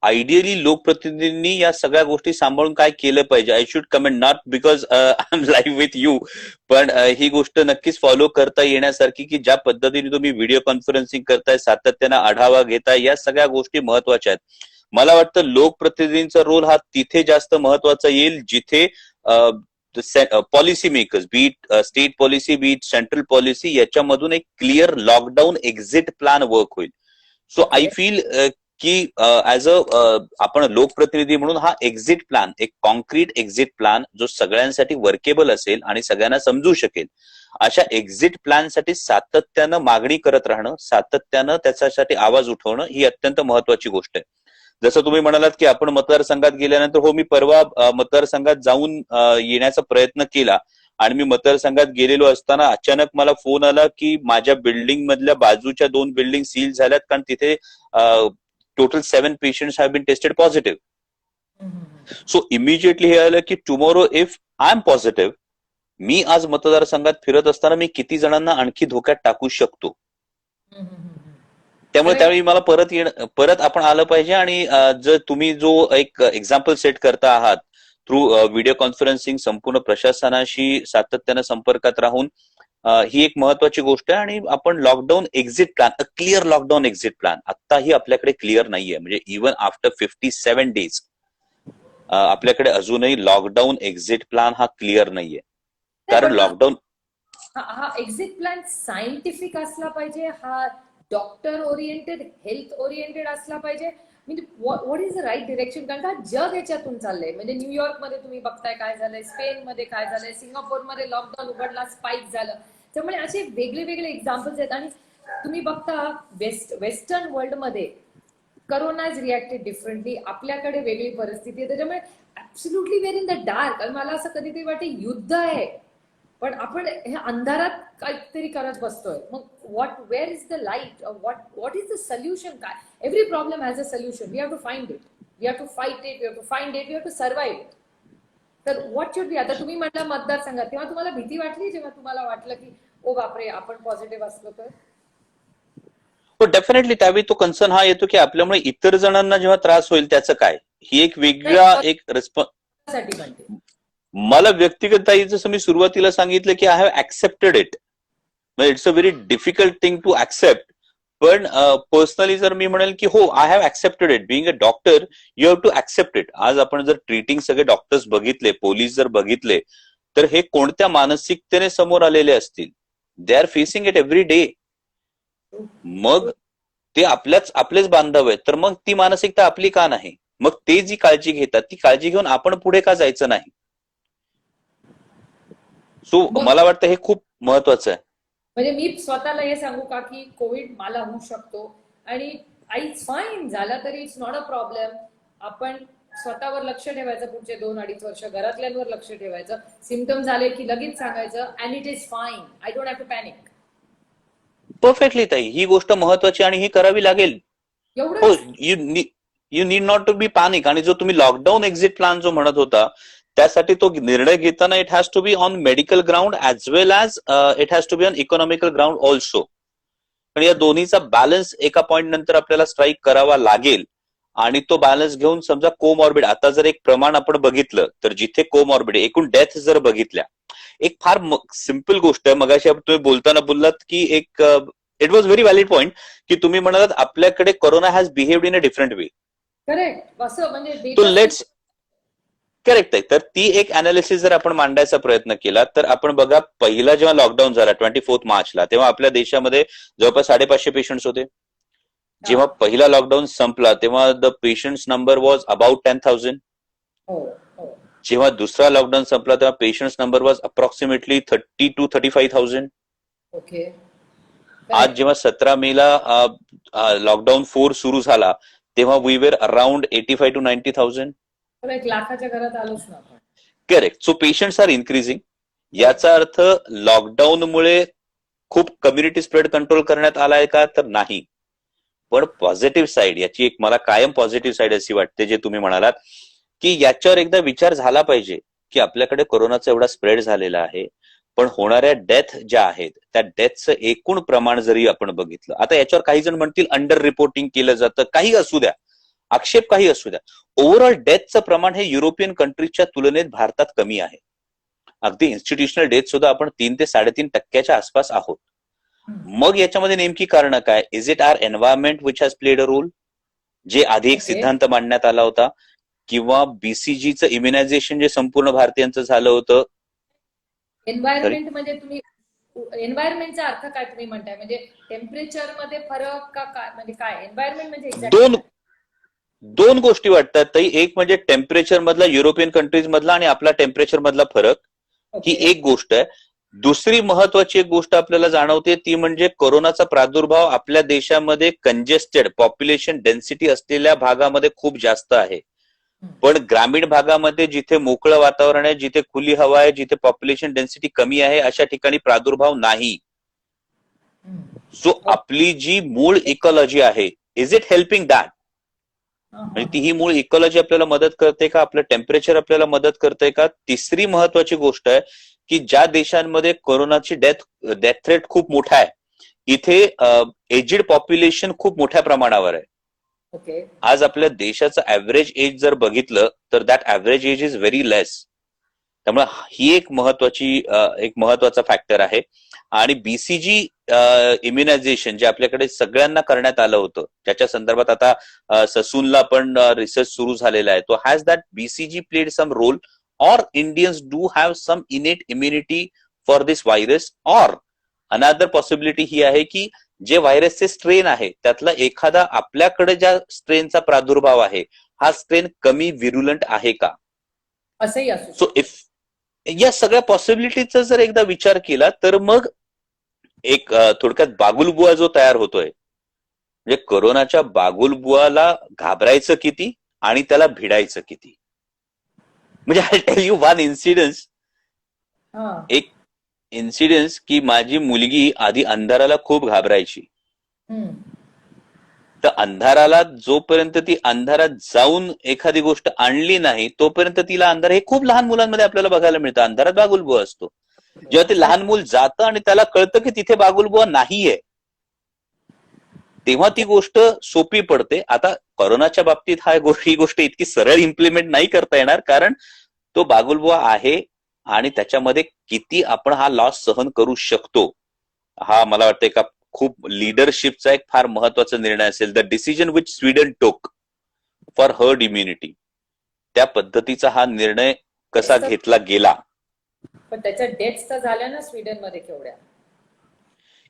आयडियली लोकप्रतिनिधींनी या सगळ्या गोष्टी सांभाळून काय केलं पाहिजे. I should comment not because I am live with you, पण ही गोष्ट नक्कीच फॉलो करता येण्यासारखी, की ज्या पद्धतीने तुम्ही व्हिडिओ कॉन्फरन्सिंग करताय, सातत्यानं आढावा घेताय, या सगळ्या गोष्टी महत्वाच्या आहेत. मला वाटतं लोकप्रतिनिधींचा रोल हा तिथे जास्त महत्वाचा येईल जिथे policy makers, be it state policy, be it central policy, याच्यामधून एक clear lockdown exit plan work होईल. सो आय फील की ऍज आपण लोकप्रतिनिधी म्हणून हा एक्झिट प्लॅन, एक कॉन्क्रीट एक्झिट प्लॅन जो सगळ्यांसाठी वर्केबल असेल आणि सगळ्यांना समजू शकेल, अशा एक्झिट प्लॅनसाठी सातत्यानं मागणी करत राहणं, सातत्यानं त्याच्यासाठी आवाज उठवणं ही अत्यंत महत्वाची गोष्ट आहे. जसं तुम्ही म्हणालात की आपण मतदारसंघात गेल्यानंतर, हो, मी परवा मतदारसंघात जाऊन येण्याचा प्रयत्न केला, आणि मी मतदारसंघात गेलेलो असताना अचानक मला फोन आला की माझ्या बिल्डिंग मधल्या बाजूच्या 2 बिल्डिंग सील झाल्यात, कारण तिथे total 7 patients have been tested positive. So immediately हे आलं की tomorrow if I am positive, मी आज मतदारसंघात फिरत असताना मी किती जणांना आणखी धोक्यात टाकू शकतो. त्यामुळे त्यावेळी मला परत आपण आलं पाहिजे. आणि जर तुम्ही जो एक एक्झाम्पल सेट करता आहात थ्रू व्हिडिओ कॉन्फरन्सिंग, संपूर्ण प्रशासनाशी सातत्यानं संपर्कात राहून, ही एक महत्वाची गोष्ट आहे. आणि आपण lockdown exit plan, a clear lockdown exit plan आत्ताही आपल्याकडे क्लिअर नाहीये. म्हणजे इव्हन आफ्टर 57 डेज आपल्याकडे अजूनही लॉकडाऊन एक्झिट प्लॅन हा क्लिअर नाहीये. कारण लॉकडाऊन हा एक्झिट प्लॅन सायंटिफिक असला पाहिजे, हा डॉक्टर ओरिएंटेड, हेल्थ ओरिएंटेड असला पाहिजे. म्हणजे what is the right direction. कारण का जग याच्यातून चाललंय. म्हणजे न्यूयॉर्क मध्ये तुम्ही बघताय काय झालंय, स्पेन मध्ये काय झालंय, सिंगापूरमध्ये लॉकडाऊन उघडला, स्पाइक झालं. त्यामुळे असे वेगळे वेगळे एक्झाम्पल्स आहेत. आणि तुम्ही बघता वेस्टर्न वर्ल्ड मध्ये करोना इज रिॲक्टेड डिफरंटली, आपल्याकडे वेगळी परिस्थिती आहे. त्याच्यामुळे absolutely were in the dark. आणि मला असं कधीतरी वाटते युद्ध आहे, पण आपण हे अंधारात काहीतरी करत बसतोय. मग where is the light, what is the solution. काय every problem has a solution. We have to find it, we have to fight it, we have to find it, we have to survive it. तर व्हॉट शुड बी. आता तुम्ही म्हटलं मतदारसंघात, तेव्हा तुम्हाला भीती वाटली जेव्हा तुम्हाला वाटलं की ओ बापरे आपण पॉझिटिव्ह असलो तर? हो, डेफिनेटली. त्यावेळी तो कन्सर्न हा येतो की आपल्यामुळे इतर जणांना जेव्हा त्रास होईल त्याचं काय, ही एक वेगळा एक रिस्पॉन्स. मला व्यक्तिगत, जसं मी सुरुवातीला सांगितलं की I have accepted it. It's a very difficult thing to accept. पण पर्सनली जर मी म्हणेल की हो, I have accepted it. Being a doctor you have to accept it. आज आपण जर ट्रीटिंग सगळे डॉक्टर्स बघितले, पोलीस जर बघितले, तर हे कोणत्या मानसिकतेने समोर आलेले असतील. They are facing it every day. मग ते आपलेच बांधव आहेत, तर मग ती मानसिकता आपली का नाही? मग ते जी काळजी घेतात ती काळजी घेऊन आपण पुढे का जायचं नाही? सो मला वाटतं हे खूप महत्वाचं आहे. म्हणजे मी स्वतःला हे सांगू का की कोविड मला होऊ शकतो आणि इट्स फाईन, झाला तरी इट्स नॉट अ प्रॉब्लेम. आपण स्वतःवर लक्ष ठेवायचं, पुढचे 2-2.5 वर्ष घरातल्यांवर लक्ष ठेवायचं. सिम्पटम झाले की लगेच सांगायचं and it is fine, I don't have to panic. Perfectly ताई, ही गोष्ट महत्वाची आणि ही करावी लागेल. हो, एवढं you need not to be panic. आणि जो तुम्ही लॉकडाऊन एक्झिट प्लॅन जो म्हणत होता, त्यासाठी तो निर्णय घेताना it has to be on medical ground as well as it has to be on economical ground also. पण या दोन्हीचा बॅलन्स एका पॉइंट नंतर आपल्याला स्ट्राईक करावा लागेल. आणि तो बॅलन्स घेऊन, समजा कोमॉर्बिड, आता जर एक प्रमाण आपण बघितलं तर जिथे कोमॉर्बिड, एकूण डेथ जर बघितल्या, एक फार सिंपल गोष्ट आहे. मगाशी तुम्ही बोलताना बोललात की एक it was very valid point की तुम्ही म्हणालात आपल्याकडे corona has behaved in a different way. Correct, असं म्हणजे तो डेटा लेट्स करेक्ट आहे. तर ती एक अनालिसिस जर आपण मांडायचा प्रयत्न केला तर आपण बघा, पहिला जेव्हा लॉकडाऊन झाला 24 मार्चला, तेव्हा आपल्या देशामध्ये जवळपास 550 पेशंट्स होते. जेव्हा पहिला लॉकडाऊन संपला तेव्हा the patients number was about 10,000. हो हो जेव्हा दुसरा लॉकडाऊन संपला तेव्हा patients number was approximately 30 to 35,000. Okay. आज जेव्हा 17 मेला लॉकडाऊन 4 सुरू झाला तेव्हा वी वेर अराउंड 85 to 90,000. एक लाखाच्या घरात आलोच ना आपण. Correct. So patients are increasing. याचा अर्थ लॉकडाऊनमुळे खूप कम्युनिटी स्प्रेड कंट्रोल करण्यात आलाय का, तर नाही. पण पॉझिटिव्ह साईड, याची एक मला कायम पॉझिटिव्ह साईड अशी वाटते, जे तुम्ही म्हणालात की याच्यावर एकदा विचार झाला पाहिजे की आपल्याकडे कोरोनाचा एवढा स्प्रेड झालेला आहे, पण होणाऱ्या डेथ ज्या आहेत त्या डेथचं एकूण प्रमाण जरी आपण बघितलं, आता याच्यावर काही जण म्हणतील अंडर रिपोर्टिंग केलं जातं, काही असू द्या, आक्षेप काही असू द्या, ओव्हरऑल डेथचं प्रमाण हे युरोपियन कंट्रीजच्या तुलनेत भारतात कमी आहे. अगदी इन्स्टिट्यूशनल डेथ सुद्धा आपण 3 ते 3.5% आसपास आहोत. मग याच्यामध्ये नेमकी कारण काय? Is it our environment which has played a role, जे आधी एक सिद्धांत मांडण्यात आला होता, किंवा बीसीजीचं इम्युनायझेशन जे संपूर्ण भारतीयांचं झालं होतं. एन्व्हायरमेंट म्हणजे तुम्ही एन्व्हायरमेंटचा अर्थ काय तुम्ही म्हणताय? म्हणजे टेम्परेचर मध्ये फरक का काय, म्हणजे काय एन्व्हायरमेंट म्हणजे एक्झॅक्टली? दोन गोष्टी वाटतात ताई. एक म्हणजे टेम्परेचर मधला, युरोपियन कंट्रीज मधला आणि आपला टेम्परेचर मधला फरक, ही एक गोष्ट आहे. दुसरी महत्वाची एक गोष्ट आपल्याला जाणवते ती म्हणजे कोरोनाचा प्रादुर्भाव आपल्या देशामध्ये कंजेस्टेड पॉप्युलेशन डेन्सिटी असलेल्या भागामध्ये खूप जास्त आहे, पण ग्रामीण भागामध्ये जिथे मोकळं वातावरण आहे, जिथे खुली हवा आहे, जिथे पॉप्युलेशन डेन्सिटी कमी आहे, अशा ठिकाणी प्रादुर्भाव नाही. सो आपली जी मूळ इकॉलॉजी आहे, इज इट हेल्पिंग दॅट? आणि ती ही मूळ इकॉलॉजी आपल्याला मदत करते का? आपलं टेम्परेचर आपल्याला मदत करते का? तिसरी महत्वाची गोष्ट आहे की ज्या देशांमध्ये कोरोनाची डेथ रेट खूप मोठा आहे, इथे एजिड पॉप्युलेशन खूप मोठ्या प्रमाणावर आहे. आज आपल्या देशाचं ऍव्हरेज एज जर बघितलं तर that average age is very less. त्यामुळे ही एक महत्वाचा फॅक्टर आहे. आणि बीसीजी इम्युनायझेशन जे आपल्याकडे सगळ्यांना करण्यात आलं होतं, ज्याच्या संदर्भात आता ससूनला पण रिसर्च सुरू झालेला आहे, तो has that BCG played some role, or Indians do have some innate immunity for this virus, or another possibility ही आहे की जे व्हायरसचे स्ट्रेन आहे त्यातला एखादा आपल्याकडे ज्या स्ट्रेनचा प्रादुर्भाव आहे, हा स्ट्रेन कमी विरुलंट आहे का, असंही असू. सो इफ या सगळ्या पॉसिबिलिटीचा जर एकदा विचार केला तर मग एक थोडक्यात बागुलबुवा जो तयार होतोय, म्हणजे कोरोनाच्या बागुलबुवाला घाबरायचं किती आणि त्याला भिडायचं किती. म्हणजे I tell you one incidence, एक इन्सिडन्स की माझी मुलगी आधी अंधाराला खूप घाबरायची. तर अंधाराला जोपर्यंत ती अंधारात जाऊन एखादी गोष्ट आणली नाही तोपर्यंत तिला अंधार, हे खूप लहान मुलांमध्ये आपल्याला बघायला मिळतं, अंधारात बागुलबुवा असतो. जेव्हा ते लहान मूल जातं आणि त्याला कळतं की तिथे बागुलबुवा नाहीये, तेव्हा ती गोष्ट सोपी पडते. आता कोरोनाच्या बाबतीत ही गोष्ट इतकी सरळ इम्प्लिमेंट नाही करता येणार, कारण तो बागुलबुवा आहे आणि त्याच्यामध्ये किती आपण हा लॉस सहन करू शकतो, हा मला वाटतं का खूप लिडरशिपचा एक फार महत्वाचा निर्णय असेल. द डिसिजन विच स्वीडन टोक फॉर हर्ड इम्युनिटी, त्या पद्धतीचा हा निर्णय कसा घेतला गेला. पण त्याच्या डेथ्स तर झाल्या ना स्वीडनमध्ये केवढ्या.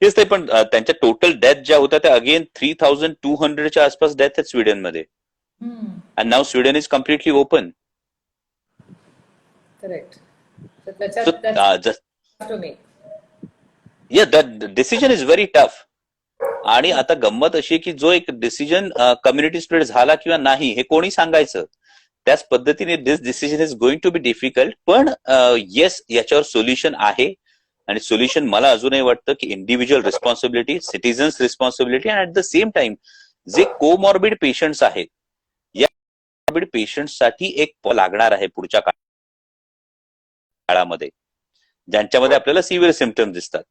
येस, ते पण त्यांच्या टोटल डेथ ज्या होत्या त्या अगेन 3,200च्या आसपास डेथ आहेत स्वीडनमध्ये. And now Sweden is completely open. Correct. Decision is very tough. आणि आता गंमत अशी की जो एक डिसिजन कम्युनिटी स्प्रेड झाला किंवा नाही हे कोणी सांगायचं, त्याच पद्धतीने this decision is going to be difficult. पण येस, याच्यावर सोल्युशन आहे. आणि सोल्युशन मला अजूनही वाटतं की इंडिव्हिज्युअल रिस्पॉन्सिबिलिटी, सिटीजन्स रिस्पॉन्सिबिलिटी, आणि ऍट द सेम टाइम जे कोमॉर्बिड पेशंट्स आहेत, या कोमॉर्बिड पेशंट्ससाठी एक लागणार आहे पुढच्या काळामध्ये, ज्यांच्यामध्ये आपल्याला सिव्हिअर सिम्पटम्स दिसतात.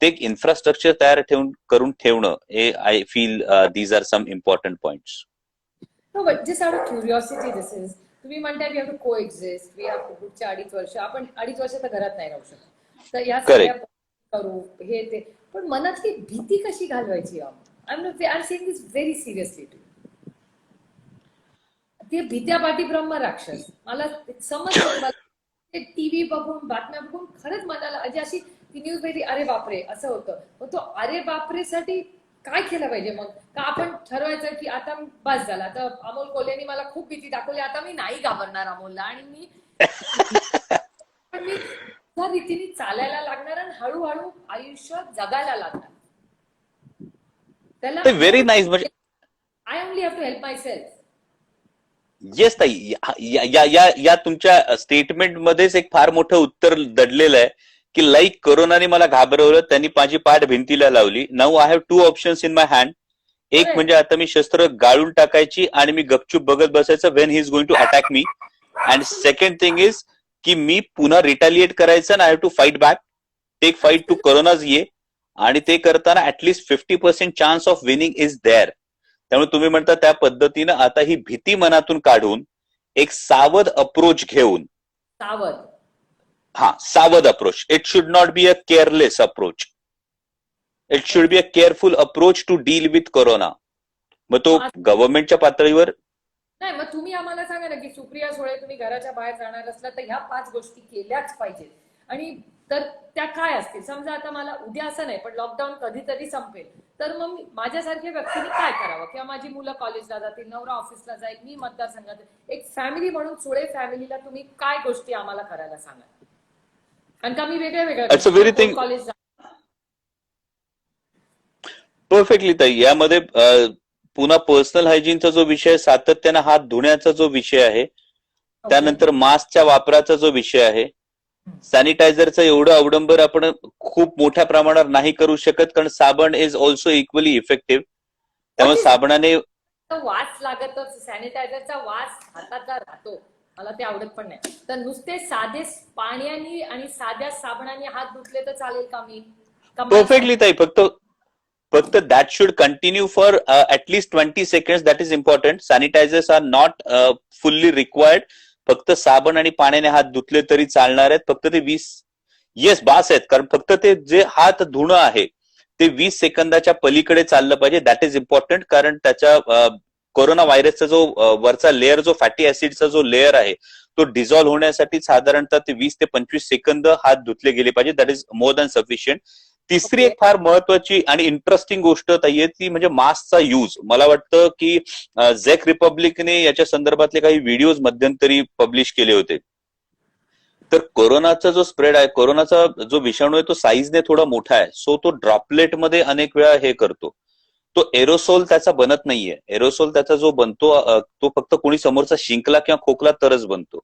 ते एक इन्फ्रास्ट्रक्चर तयार करून ठेवणं, हे I feel these are some important points. No, but just out of curiosity, this is, तुम्ही म्हणताय we have to coexist, we have to पुढच्या 2.5 वर्ष, आपण 2.5 वर्ष तर घरात नाही राहू शकत, तर या सगळ्या करू हे ते, पण मनातली भीती कशी घालवायची? I am saying this very seriously too. ते भीत्यापाठी ब्रह्म राक्षस मला समजतं. मला टीव्ही बघून बातम्या बघून खरंच मनाला म्हणजे अशी ती न्यूज भेटली, अरे बापरे असं होतं. मग तो अरे बापरे साठी काय केलं पाहिजे? मग का आपण ठरवायचं की आता बस झाला, आता अमोल कोल्हेनी मला खूप भीती दाखवली, आता मी नाही घाबरणार अमोलला, आणि मी पण मी त्या रीतीने चालायला लागणार आणि हळूहळू आयुष्य जगायला लागणार. त्याला व्हेरी नाईस. म्हणजे I only have to help myself. Yes ताई, या या या या तुमच्या स्टेटमेंट मध्येच एक फार मोठं उत्तर दडलेलं आहे की लाईक कोरोनाने मला घाबरवलं, त्यांनी माझी पाठ भिंतीला लावली. Now I have to options in my hand. एक म्हणजे आता मी शस्त्र गाळून टाकायची आणि मी गपचूप बघत बसायचं when he is going to attack me. And second thing is की मी पुन्हा रिटॅलिएट करायचं, I have to fight back, take fight to corona's ये. आणि ते करताना at least 50% chance of winning is there. त्यामुळे तुम्ही म्हणता त्या पद्धतीनं आता ही भीती मनातून काढून एक सावध अप्रोच घेऊन, सावध, सावध approach. It should not be a careless approach. It should be a careful approach to deal with corona. मग तो गव्हर्नमेंटच्या पातळीवर नाही. मग तुम्ही आम्हाला सांगा ना की सुप्रिया सुळे तुम्ही घराच्या बाहेर जाणार असला तर ह्या 5 गोष्टी केल्याच पाहिजेत. आणि तर त्या काय असतील? समजा आता मला उद्या असं नाही, पण लॉकडाऊन कधीतरी संपेल, तर मग माझ्यासारख्या व्यक्तीने काय करावं? किंवा माझी मुलं कॉलेजला जातील, नवरा ऑफिसला जाईल, मी मतदारसंघात, एक फॅमिली म्हणून सुळे फॅमिलीला तुम्ही काय गोष्टी आम्हाला करायला सांगा? कारण का मी वेगळ्या वेगळ्या कॉलेज परफेक्टली ताई. यामध्ये पुन्हा पर्सनल हायजीनचा जो विषय, सातत्यानं हात धुण्याचा जो विषय आहे, त्यानंतर मास्कच्या वापराचा जो विषय आहे, सॅनिटायझरचं एवढं अवडंबर आपण खूप मोठ्या प्रमाणावर नाही करू शकत, कारण साबण इज ऑल्सो इक्वली इफेक्टिव्ह. त्यामुळे साबणाने वास लागतच, सॅनिटायझरचा वास हाताचा राहतो, मला ते आवडत पण नाही. तर नुसते साधे पाण्याने आणि साध्या साबणाने हात धुतले तर चालेल का? मी परफेक्टली ताई. फक्त that should continue for at least 20 seconds. That is important. Sanitisers are not fully required. फक्त साबण आणि पाण्याने हात धुतले तरी चालणार आहेत. फक्त ते 20 येस बास आहेत. कारण फक्त ते जे हात धुणं आहे ते 20 सेकंदाच्या पलीकडे चाललं पाहिजे. That is important. कारण त्याच्या कोरोना व्हायरसचा जो वरचा लेअर, जो फॅटी ऍसिडचा जो लेअर आहे, तो डिझॉल्व्ह होण्यासाठी साधारणतः ते 20 ते 25 सेकंद हात धुतले गेले पाहिजे. That is more than sufficient. तिसरी एक फार महत्वाची आणि इंटरेस्टिंग गोष्ट आहे ती म्हणजे मास्कचा यूज. मला वाटतं की झेक रिपब्लिकने याच्या संदर्भातले काही व्हिडिओज मध्यंतरी पब्लिश केले होते. तर कोरोनाचा जो स्प्रेड आहे, कोरोनाचा जो विषाणू आहे, तो साईजने थोडा मोठा आहे. सो तो ड्रॉपलेट मध्ये अनेक वेळा हे करतो. तो एरोसोल त्याचा बनत नाहीये. एरोसोल त्याचा जो बनतो तो फक्त कोणी समोरचा शिंकला किंवा खोकला तरच बनतो.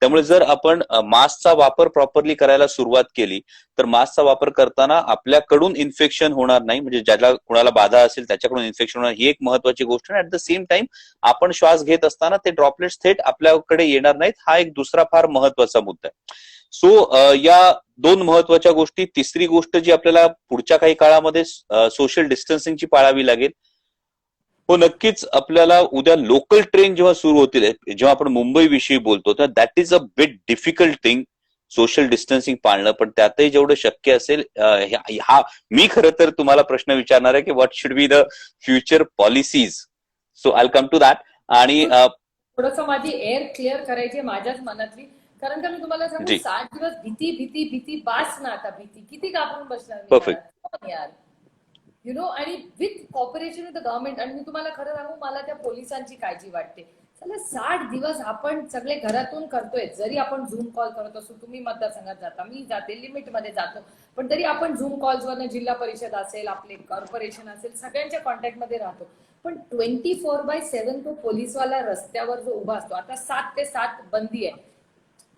त्यामुळे जर आपण मास्कचा वापर प्रॉपरली करायला सुरुवात केली तर मास्कचा वापर करताना आपल्याकडून इन्फेक्शन होणार नाही, म्हणजे ज्याला कुणाला बाधा असेल त्याच्याकडून इन्फेक्शन होणार, ही एक महत्वाची गोष्ट आहे. ऍट द सेम टाइम आपण श्वास घेत असताना ते ड्रॉपलेट्स थेट आपल्याकडे येणार नाहीत. हा एक दुसरा फार महत्वाचा मुद्दा आहे. सो या 2 महत्वाच्या गोष्टी. तिसरी गोष्ट जी आपल्याला पुढच्या काही काळामध्ये सोशल डिस्टन्सिंगची पाळावी लागेल. हो नक्कीच. आपल्याला उद्या लोकल ट्रेन जेव्हा सुरू होतील, जेव्हा आपण मुंबई विषयी बोलतो, तर that is a bit difficult thing social distancing पाळणं. पण त्यातही जेवढं शक्य असेल, मी खरं तर तुम्हाला प्रश्न विचारणार आहे की what should be the future policies. So I come to that. आणि थोडस माझी एअर क्लिअर करायची माझ्याच मनातली. कारण का मी तुम्हाला सांगू, 60 दिवस भीती भीती भीती बास ना. आता भीती किती घाबरून बसणार यार, यु नो. आणि with cooperation with the government. आणि मी तुम्हाला खरं सांगू, मला त्या पोलिसांची काळजी वाटते. चला 60 दिवस आपण सगळे घरातून करतोय, जरी आपण झूम कॉल करत असू, तुम्ही मतदारसंघात जाता, मी जाते, लिमिटमध्ये जातो, पण तरी आपण झूम कॉल्सवरनं जिल्हा परिषद असेल, आपले कॉर्पोरेशन असेल, सगळ्यांच्या कॉन्टॅक्टमध्ये राहतो. पण 24/7 तो पोलिसवाला रस्त्यावर जो उभा असतो, आता 7 ते 7 बंदी आहे,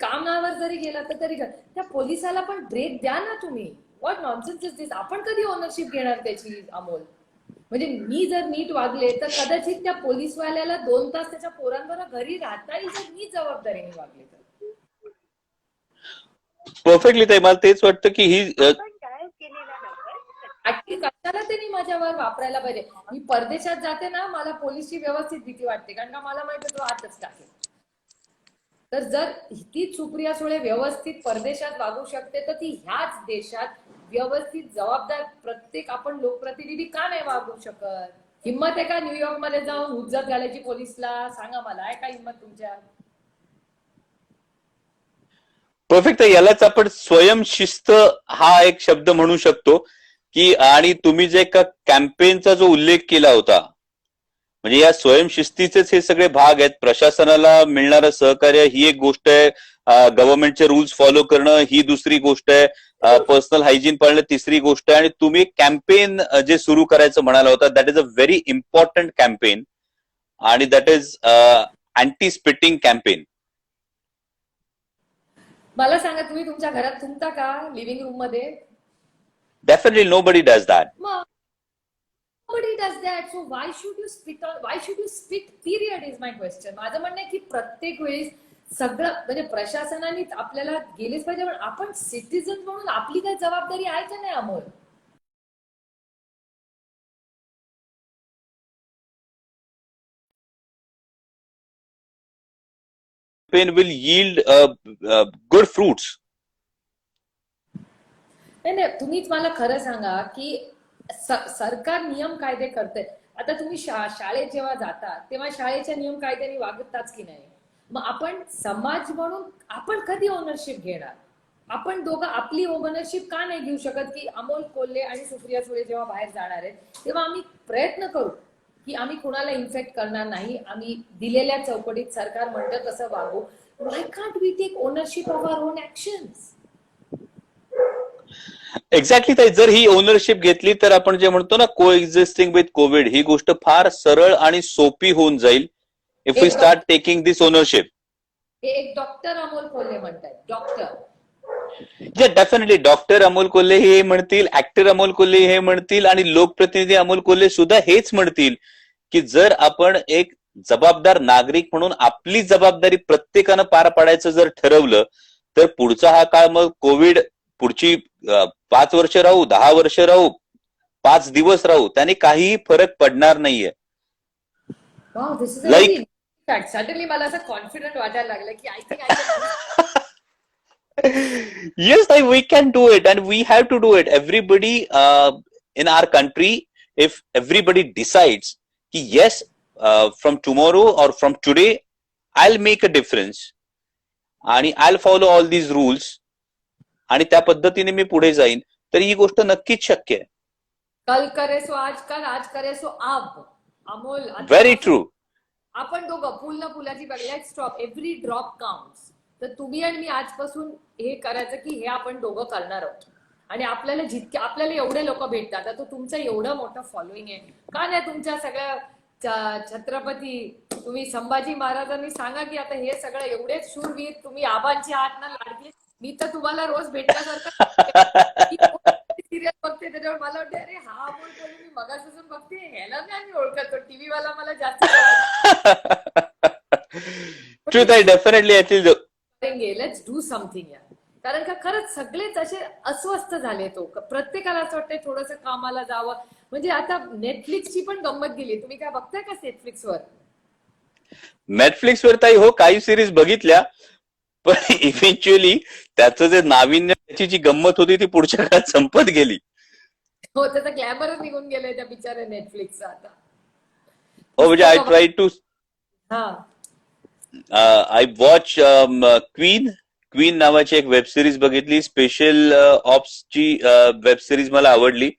कामावर जरी गेला तर तरी त्या पोलिसाला पण ब्रेक द्या ना तुम्ही. व्हॉट नॉनसेन्स इज दिस? आपण कधी ओनरशिप घेणार त्याची अमोल? म्हणजे मी जर नीट वागले तर कदाचित त्या पोलिसवाल्याला 2 तास त्याच्या पोरांबरोबर घरी राहता येईल, जर मी जबाबदारीने वागले तर. परफेक्टली ताई. मला तेच वाटतं की ही कशाला त्यांनी माझ्यावर वापरायला पाहिजे? मी परदेशात जाते ना, मला पोलिसची व्यवस्थित भीती वाटते, कारण का मला माहिती तो आतच टाकेल. तर जर ती सुप्रिया सुळे व्यवस्थित परदेशात वागू शकते, तर ती ह्याच देशात व्यवस्थित जबाबदार प्रत्येक आपण लोकप्रतिनिधी का नाही वागू शकत? हिंमत आहे का न्यूयॉर्क मध्ये जाऊन हुज्जत घालायची पोलिसला? सांगा मला, आहे का हिंमत तुमच्या? परफेक्ट. यालाच आपण स्वयंशिस्त हा एक शब्द म्हणू शकतो की, आणि तुम्ही जे एका कॅम्पेनचा जो उल्लेख केला होता, म्हणजे या स्वयंशिस्तीचेच हे सगळे भाग आहेत. प्रशासनाला मिळणारं सहकार्य ही एक गोष्ट आहे, गव्हर्नमेंटचे रूल्स फॉलो करणं ही दुसरी गोष्ट आहे, पर्सनल हायजीन पाळणं तिसरी गोष्ट आहे, आणि तुम्ही एक कॅम्पेन जे सुरू करायचं म्हणाला होता, that is a very important campaign, आणि that is anti spitting campaign. मला सांगा, तुम्ही तुमच्या घरात तुमता का लिव्हिंग रूम मध्ये? Definitely nobody does that. मग nobody does that, so why should you spit on, why should you spit, period is my question. माझं म्हणणं आहे की प्रत्येक वेळेस सगळं म्हणजे प्रशासनाने आपल्याला गेलेच पाहिजे, पण आपण सिटीजन म्हणून आपली काय जबाबदारी आहे का नाही Amol? Campaign will yield good fruits. नाही नाही, तुम्हीच मला खरं सांगा की सरकार नियम कायदे करते. आता तुम्ही शाळेत जेव्हा जाता तेव्हा शाळेच्या नियम कायद्याने वागताच की नाही? मग आपण समाज म्हणून आपण कधी ओनरशिप घेणार? आपण दोघं आपली ओनरशिप का नाही घेऊ शकत की अमोल कोल्हे आणि सुप्रिया सुळे जेव्हा बाहेर जाणार आहेत तेव्हा आम्ही प्रयत्न करू की आम्ही कुणाला इन्फेक्ट करणार नाही, आम्ही दिलेल्या चौकटीत सरकार म्हणतं तसं वागू. Why can't we take ownership of our own actions? Exactly ताई, जर ही ओनरशिप घेतली तर आपण जे म्हणतो ना को एक्झिस्टिंग विथ कोविड, ही गोष्ट फार सरळ आणि सोपी होऊन जाईल if we start taking this ownership. हे एक डॉक्टर अमोल कोल्हे म्हणतात, डॉक्टर. जे डेफिनेटली डॉक्टर अमोल कोल्हे हे म्हणतील, ऍक्टर अमोल कोल्हे हे म्हणतील, आणि लोकप्रतिनिधी अमोल कोल्हे सुद्धा हेच म्हणतील की जर आपण एक जबाबदार नागरिक म्हणून आपली जबाबदारी प्रत्येकानं पार पाडायचं जर ठरवलं तर पुढचा हा काळ, मग कोविड पुढची 5 वर्ष राहू, 10 वर्ष राहू, 5 दिवस राहू, त्याने काहीही फरक पडणार नाहीये. लाईक सडनली मला असं कॉन्फिडंट वाटायला लागलं की I think Yes, we can do it, and we have to do it. Everybody in our country, if everybody decides कि yes, from tomorrow or from today, I'll make a difference, आणि I'll follow all these rules, आणि त्या पद्धतीने मी पुढे जाईन, तर ही गोष्ट नक्कीच शक्य आहे. कल करे सो आज कल, आज करे सो अब. Amol, very true. आपण दोघं पूल ना पुलाची बघ, let's stop, every drop counts. तर तुम्ही आणि मी आजपासून हे करायचं की हे आपण दोघं करणार आहोत, आणि आपल्याला जितके आपल्याला एवढे लोक भेटतात, आता तुमचं एवढं मोठं फॉलोईंग आहे का नाही तुमच्या सगळ्या छत्रपती तुम्ही संभाजी महाराजांनी सांगा की आता हे सगळं एवढेच शूरवीर तुम्ही आबांची आत ना लाडकी, मी तर तुम्हाला रोज भेटण्यासारखं सिरियल बघते, त्याच्यावर मला वाटते अरे हा अमोल कोल्हे मी मगापासून बघते, ह्याला नाही मी ओळखतो, टीव्ही वाला मला जास्त ट्रूथ आहे, डेफिनेटली. लेट्स डू समथिंग यार. कारण का खरंच सगळेच असे अस्वस्थ झाले, तो प्रत्येकाला असं वाटतंय थोडस कामाला जावं. म्हणजे आता नेटफ्लिक्सची पण गंमत गेली, तुम्ही काय बघताय का नेटफ्लिक्सवर? नेटफ्लिक्सवर ताई हो, काही सिरीज बघितल्या, पण इव्हेंच्युअली त्याचं जे नाविन्य, त्याची जी गंमत होती ती पुढच्या काळात संपत गेली. हो, त्याचा ग्लॅमरच निघून गेलाय त्या बिचाऱ्या नेटफ्लिक्सचा आता. हो, म्हणजे I try to, I watch Queen नावाची एक वेब सिरीज बघितली, स्पेशल ऑप्सची वेब सिरीज मला आवडली.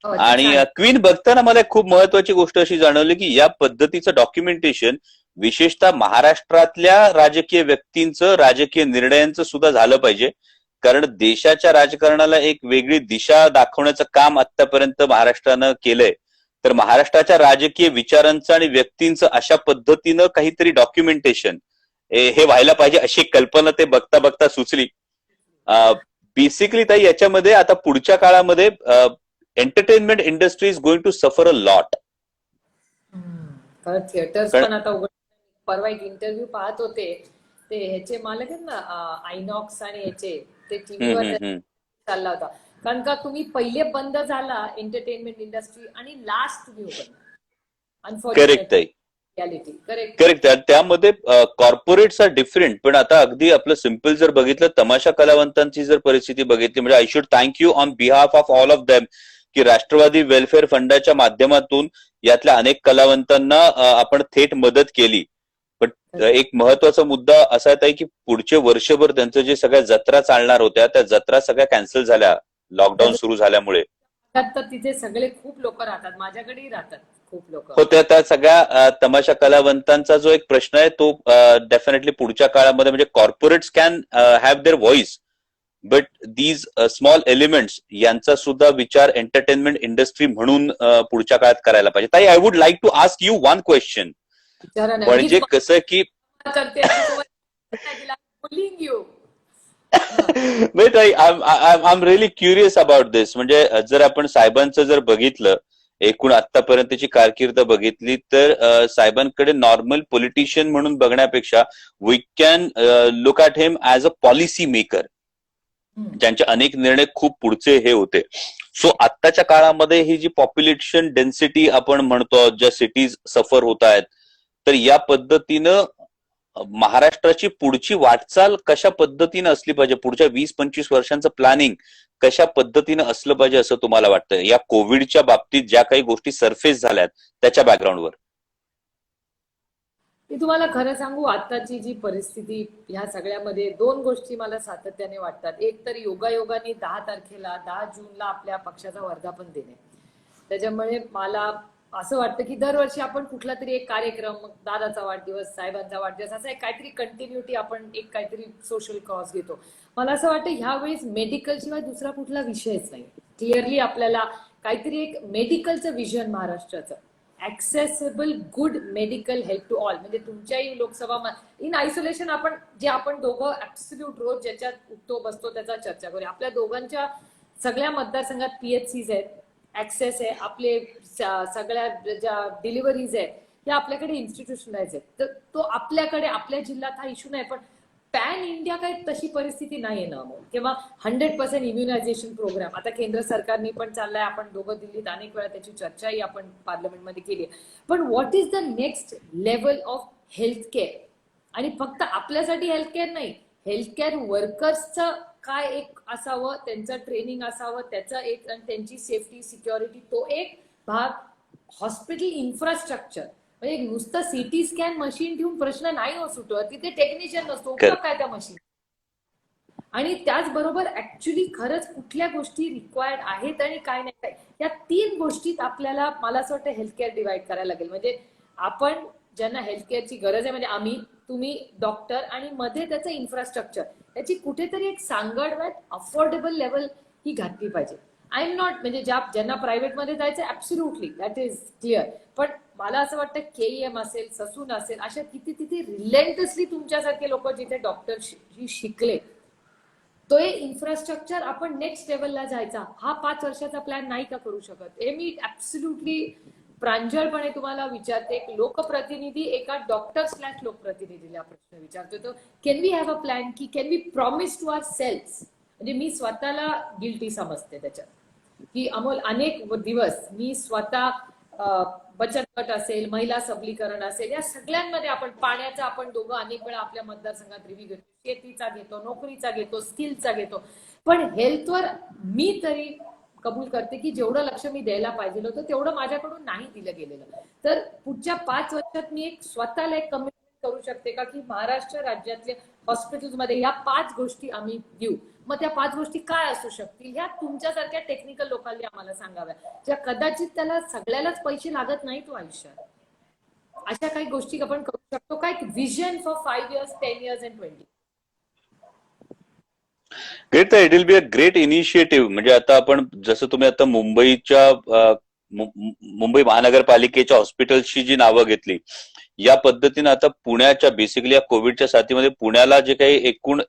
आणि क्वीन बघताना मला खूप महत्वाची गोष्ट अशी जाणवली की या पद्धतीचं डॉक्युमेंटेशन विशेषतः महाराष्ट्रातल्या राजकीय व्यक्तींचं, राजकीय निर्णयांचं सुद्धा झालं पाहिजे, कारण देशाच्या राजकारणाला एक वेगळी दिशा दाखवण्याचं काम आतापर्यंत महाराष्ट्रानं केलंय. तर महाराष्ट्राच्या राजकीय विचारांचं आणि व्यक्तींचं अशा पद्धतीनं काहीतरी डॉक्युमेंटेशन हे व्हायला पाहिजे, अशी कल्पना ते बघता बघता सुचली. बेसिकली ताई याच्यामध्ये आता पुढच्या काळामध्ये entertainment industry is going to suffer a lot. Theatres पण आता उघड. परवा एक इंटरव्ह्यू पाहत होते, ते ह्याचे मालक आहेत ना आयनॉक्स आणि ह्याचे, ते टीव्हीवर चालला होता. कारण का तुम्ही पहिले बंद झाला एंटरटेनमेंट इंडस्ट्री आणि लास्ट तुम्ही उघडला. करेक्ट आहे. रियालिटी. करेक्ट. करेक्ट. त्यामध्ये कॉर्पोरेट्स आर डिफरंट, पण आता अगदी आपलं सिम्पल जर बघितलं, तमाशा कलावंतांची जर परिस्थिती बघितली, म्हणजे I should thank you on behalf of all of them की राष्ट्रवादी वेलफेअर फंडाच्या माध्यमातून यातल्या अनेक कलावंतांना आपण थेट मदत केली. पण एक महत्वाचा मुद्दा असा आहे की पुढचे वर्षभर त्यांचं जे सगळ्या जत्रा चालणार होत्या त्या जत्रा सगळ्या कॅन्सल झाल्या लॉकडाऊन सुरू झाल्यामुळे. तर तिथे सगळे खूप लोक राहतात, माझ्याकडेही राहतात खूप लोक. हो, त्या सगळ्या तमाशा कलावंतांचा जो एक प्रश्न आहे तो डेफिनेटली पुढच्या काळामध्ये, म्हणजे corporates can have there voice, but these small elements यांचा सुद्धा विचार एंटरटेनमेंट इंडस्ट्री म्हणून पुढच्या काळात करायला पाहिजे. ताई, I would like to ask you one question. म्हणजे कसं की I am really curious about this. म्हणजे जर आपण साहेबांचं जर बघितलं, एकूण आतापर्यंतची कारकीर्द बघितली, तर साहेबांकडे नॉर्मल पॉलिटिशियन म्हणून बघण्यापेक्षा we can look at him as a policy maker, ज्यांचे अनेक निर्णय खूप पुढचे हे होते. सो आत्ताच्या काळामध्ये ही जी पॉप्युलेशन डेन्सिटी आपण म्हणतो, ज्या सिटीज सफर होत आहेत, तर या पद्धतीनं महाराष्ट्राची पुढची वाटचाल कशा पद्धतीनं असली पाहिजे, पुढच्या 20-25 वर्षांचं प्लॅनिंग कशा पद्धतीनं असलं पाहिजे असं तुम्हाला वाटतं, या कोविडच्या बाबतीत ज्या काही गोष्टी सरफेस झाल्यात त्याच्या बॅकग्राऊंडवर? मी तुम्हाला खरं सांगू, आताची जी परिस्थिती ह्या सगळ्यामध्ये दोन गोष्टी मला सातत्याने वाटतात. एक तर योगायोगाने 10 तारखेला 10 जूनला आपल्या पक्षाचा वर्धापन दिने, त्याच्यामुळे मला असं वाटतं की दरवर्षी आपण कुठला तरी एक कार्यक्रम, दादाचा वाढदिवस, साहेबांचा वाढदिवस, असं एक काहीतरी कंटिन्युटी आपण एक काहीतरी सोशल कॉज घेतो. मला असं वाटतं ह्यावेळेस मेडिकल शिवाय दुसरा कुठला विषयच नाही. क्लिअरली आपल्याला काहीतरी एक मेडिकलचं विजन महाराष्ट्राचं, accessible good medical help to all. म्हणजे तुमच्याही लोकसभा इन आयसोलेशन आपण दोघं ऍब्सोल्यूट रोज ज्याच्यात उठतो बसतो त्याचा चर्चा करूया. आपल्या दोघांच्या सगळ्या मतदारसंघात PHCs आहेत, ऍक्सेस आहे, आपले सगळ्या ज्या डिलिव्हरीज आहेत त्या आपल्याकडे इन्स्टिट्यूशनलाइज आहेत. तर तो आपल्याकडे आपल्या जिल्ह्यात हा इश्यू नाही, पण पॅन इंडिया काही तशी परिस्थिती नाहीये ना मग. किंवा 100% इम्युनायझेशन प्रोग्राम आता केंद्र सरकारने पण चाललाय. आपण दोघं दिल्लीत अनेक वेळा त्याची चर्चाही आपण पार्लमेंटमध्ये केली आहे. पण what is the next level of health care? आणि फक्त आपल्यासाठी हेल्थ केअर नाही, हेल्थकेअर वर्कर्सचं काय एक असावं, त्यांचं ट्रेनिंग असावं, त्याचं एक, आणि त्यांची सेफ्टी सिक्युरिटी तो एक भाग. हॉस्पिटल इन्फ्रास्ट्रक्चर, म्हणजे नुसतं CT स्कॅन मशीन ठेवून प्रश्न नाही हो सुटत, तिथे टेक्निशियन नसतो, उपयोग काय त्या मशीन. आणि त्याचबरोबर ऍक्च्युली खरंच कुठल्या गोष्टी रिक्वायर्ड आहेत आणि काय नाही, काय या 3 गोष्टीत आपल्याला मला असं वाटतं हेल्थकेअर डिवाइड करायला लागेल. म्हणजे आपण ज्यांना हेल्थकेअरची गरज आहे, म्हणजे आम्ही, तुम्ही, डॉक्टर, आणि मध्ये त्याचं इन्फ्रास्ट्रक्चर, त्याची कुठेतरी एक सांगड अफोर्डेबल लेवल ही घातली पाहिजे. आय एम नॉट, म्हणजे ज्यांना प्रायव्हेटमध्ये जायचं ऍब्सोल्युटली दॅट इज क्लिअर, पण मला असं वाटतं KEM असेल, ससून असेल, अशा तिथे रिलेंटसली तुमच्यासारखे लोक जिथे डॉक्टर शिकले, तो एक इन्फ्रास्ट्रक्चर आपण नेक्स्ट लेवलला जायचा हा 5 वर्षाचा प्लॅन नाही का करू शकत? हे मी ऍब्सोल्युटली प्रांजळपणे तुम्हाला विचारते. एक लोकप्रतिनिधी एका डॉक्टर/ लोकप्रतिनिधीला प्रश्न विचारतो, तो can we have a plan, की can we promise to our self? म्हणजे मी स्वतःला गिल्टी समजते त्याच्यात, की अमोल अनेक दिवस मी स्वतः बचत गट असेल, महिला सबलीकरण असेल, या सगळ्यांमध्ये आपण पाण्याचा आपण दोघं अनेक वेळा आपल्या मतदारसंघात रिव्ह्यू घेतो, शेतीचा घेतो, नोकरीचा घेतो, स्किलचा घेतो, पण हेल्थवर मी तरी कबूल करते की जेवढं लक्ष मी द्यायला पाहिजे होतं तेवढं माझ्याकडून नाही दिलं गेलेलं. तर पुढच्या 5 वर्षात मी एक स्वतःला एक कमिटमेंट करू शकते का, की महाराष्ट्र राज्यातले हॉस्पिटल्समध्ये या 5 गोष्टी आम्ही देऊ. मग त्या 5 गोष्टी काय असू शकतील, ह्या तुमच्यासारख्या टेक्निकल लोकांनी आम्हाला सांगाव्या, ज्या कदाचित त्याला सगळ्यालाच पैसे लागत नाही तो आयुष्यात. अशा काही गोष्टी आपण करू शकतो काय, vision for 5 years, 10 years and 20. Great. It will be a great initiative. म्हणजे आता आपण जसं तुम्ही आता मुंबई महानगरपालिकेच्या हॉस्पिटल्सची जी नावं घेतली, या पद्धतीने आता पुण्याच्या बेसिकली या कोविडच्या साथीमध्ये पुण्याला जे काही एकूण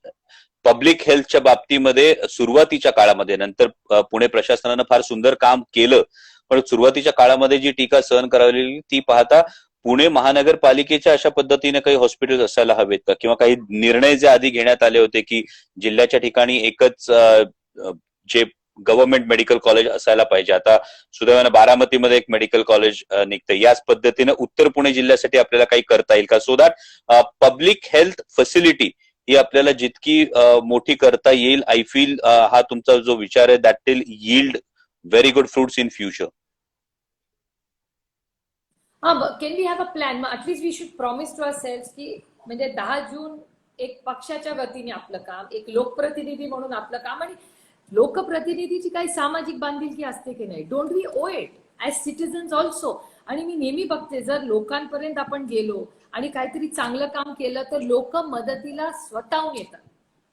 पब्लिक हेल्थच्या बाबतीमध्ये सुरुवातीच्या काळामध्ये, नंतर पुणे प्रशासनानं फार सुंदर काम केलं, पण सुरुवातीच्या काळामध्ये जी टीका सहन करावी लागली ती पाहता पुणे महानगरपालिकेच्या अशा पद्धतीने काही हॉस्पिटल्स असायला हवेत का? किंवा काही निर्णय जे आधी घेण्यात आले होते की जिल्ह्याच्या ठिकाणी एकच जे गव्हर्नमेंट मेडिकल कॉलेज असायला पाहिजे. आता सुदैवाने बारामतीमध्ये एक मेडिकल कॉलेज निघतं. याच पद्धतीने उत्तर पुणे जिल्ह्यासाठी आपल्याला काही करता येईल का, so that public health facility ही आपल्याला जितकी मोठी करता येईल. आय फील हा तुमचा जो विचार आहे that will yield very good fruits in future. हा, can we have a plan? मग at least we should promise to our self की म्हणजे 10 जून एक पक्षाच्या वतीने आपलं काम, एक लोकप्रतिनिधी म्हणून आपलं काम, आणि लोकप्रतिनिधीची काही सामाजिक बांधिलकी असते की नाही, don't we owe it as citizens also. आणि मी नेहमी बघते, जर लोकांपर्यंत आपण गेलो आणि काहीतरी चांगलं काम केलं तर लोक मदतीला स्वतःहून येतात.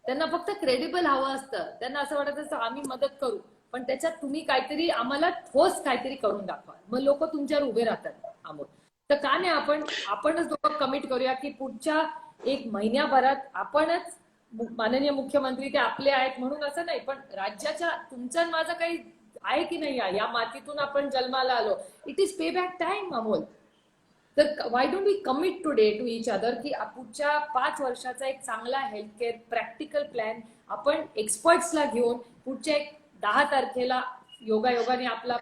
त्यांना फक्त क्रेडिबल हवं असतं, त्यांना असं वाटत असतं आम्ही मदत करू, पण त्याच्यात तुम्ही काहीतरी आम्हाला ठोस काहीतरी करून दाखवा, मग लोक तुमच्यावर उभे राहतात. अमोल, तर का नाही आपणच दोघं कमिट करूया की पुढच्या 1 महिन्याभरात आपणच, माननीय मुख्यमंत्री ते आपले आहेत म्हणून असं नाही, पण राज्याच्या तुमचं आणि माझं काही आहे की नाही, या मातीतून आपण जन्माला आलो, it is pay back time Amol. तर why don't we commit today to each other की पुढच्या 5 वर्षाचा एक चांगला हेल्थ केअर प्रॅक्टिकल प्लॅन आपण एक्सपर्ट्सला घेऊन पुढच्या 10 तारखेला योगायोगाने आपला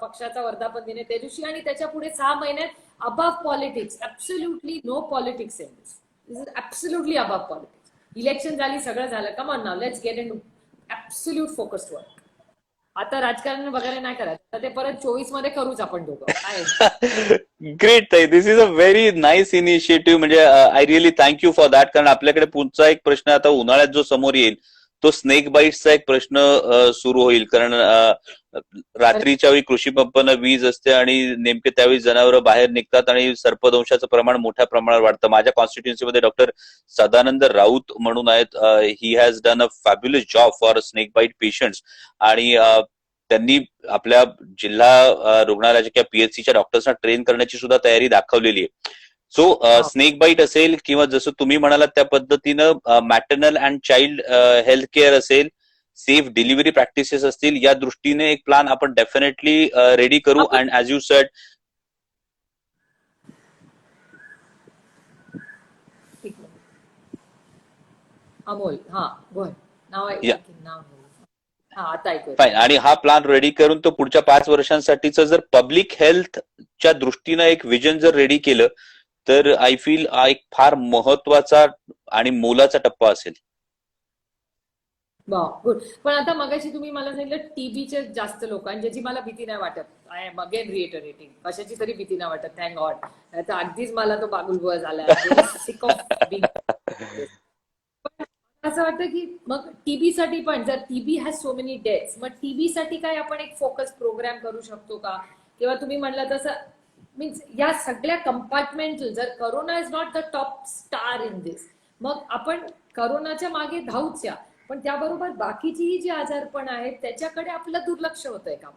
पक्षाचा वर्धापन दिन आहे त्या दिवशी, आणि त्याच्या पुढे 6 महिन्यात above politics, absolutely no politics in this. This is absolutely above politics. Election झाली, सगळं झालं, come on now let's get in absolute focused work. आता राजकारण वगैरे नाही करायचं, ते परत 24 मध्ये करूच आपण दोघं, काय. ग्रेट ताई, this is a very nice initiative. म्हणजे I really thank you for that. कारण आपल्याकडे पुढचा एक प्रश्न आता उन्हाळ्यात जो समोर येईल तो स्नेक बाईट्सचा एक प्रश्न सुरू होईल. कारण रात्रीच्या वेळी कृषी पंपांना वीज असते आणि नेमके त्यावेळी जनावरं बाहेर निघतात आणि सर्पदंशाचं प्रमाण मोठ्या प्रमाणात वाढतं. माझ्या कॉन्स्टिट्युन्सीमध्ये डॉक्टर सदानंद राऊत म्हणून आहेत. He has done a fabulous job for snake bite patients. आणि त्यांनी आपल्या जिल्हा रुग्णालयाच्या किंवा पीएचसीच्या डॉक्टर्सना ट्रेन करण्याची सुद्धा तयारी दाखवलेली आहे. सो स्नेक बाईट असेल किंवा जसं तुम्ही म्हणालात त्या पद्धतीनं maternal and child health care असेल, सेफ डिलिव्हरी प्रॅक्टिसेस असतील, या दृष्टीने एक प्लॅन आपण डेफिनेटली रेडी करू. And as you sed, Amol, हा बोल नाव आहे. या हा, आता ऐकूया. फाईन. आणि हा प्लॅन रेडी करून तो पुढच्या 5 वर्षांसाठीच जर पब्लिक हेल्थच्या दृष्टीनं एक विजन जर रेडी केलं तर आय फील हा एक फार महत्वाचा आणि मोलाचा टप्पा असेल. गुड. पण आता मगाशी तुम्ही मला सांगितलं टीबीचे जास्त लोक, आणि ज्याची मला भीती नाही वाटत. आय एम अगेन रिएटरेटिंग, कशाची तरी भीती नाही वाटत, थँक गॉड. तर अगदीच मला तो बागुलबुवा झाला. Sick of being. असं वाटतं की मग टीबी साठी पण, जर TB has so many deaths, मग टीबी साठी काय आपण एक फोकस प्रोग्राम करू शकतो का? किंवा तुम्ही म्हणलं तसं मीन्स या सगळ्या कंपार्टमेंट, जर corona is not the top star in this, मग आपण करोनाच्या मागे धावूच या, पण त्याबरोबर बाकीचीही जी आजारपण आहेत त्याच्याकडे आपलं दुर्लक्ष होतंय का?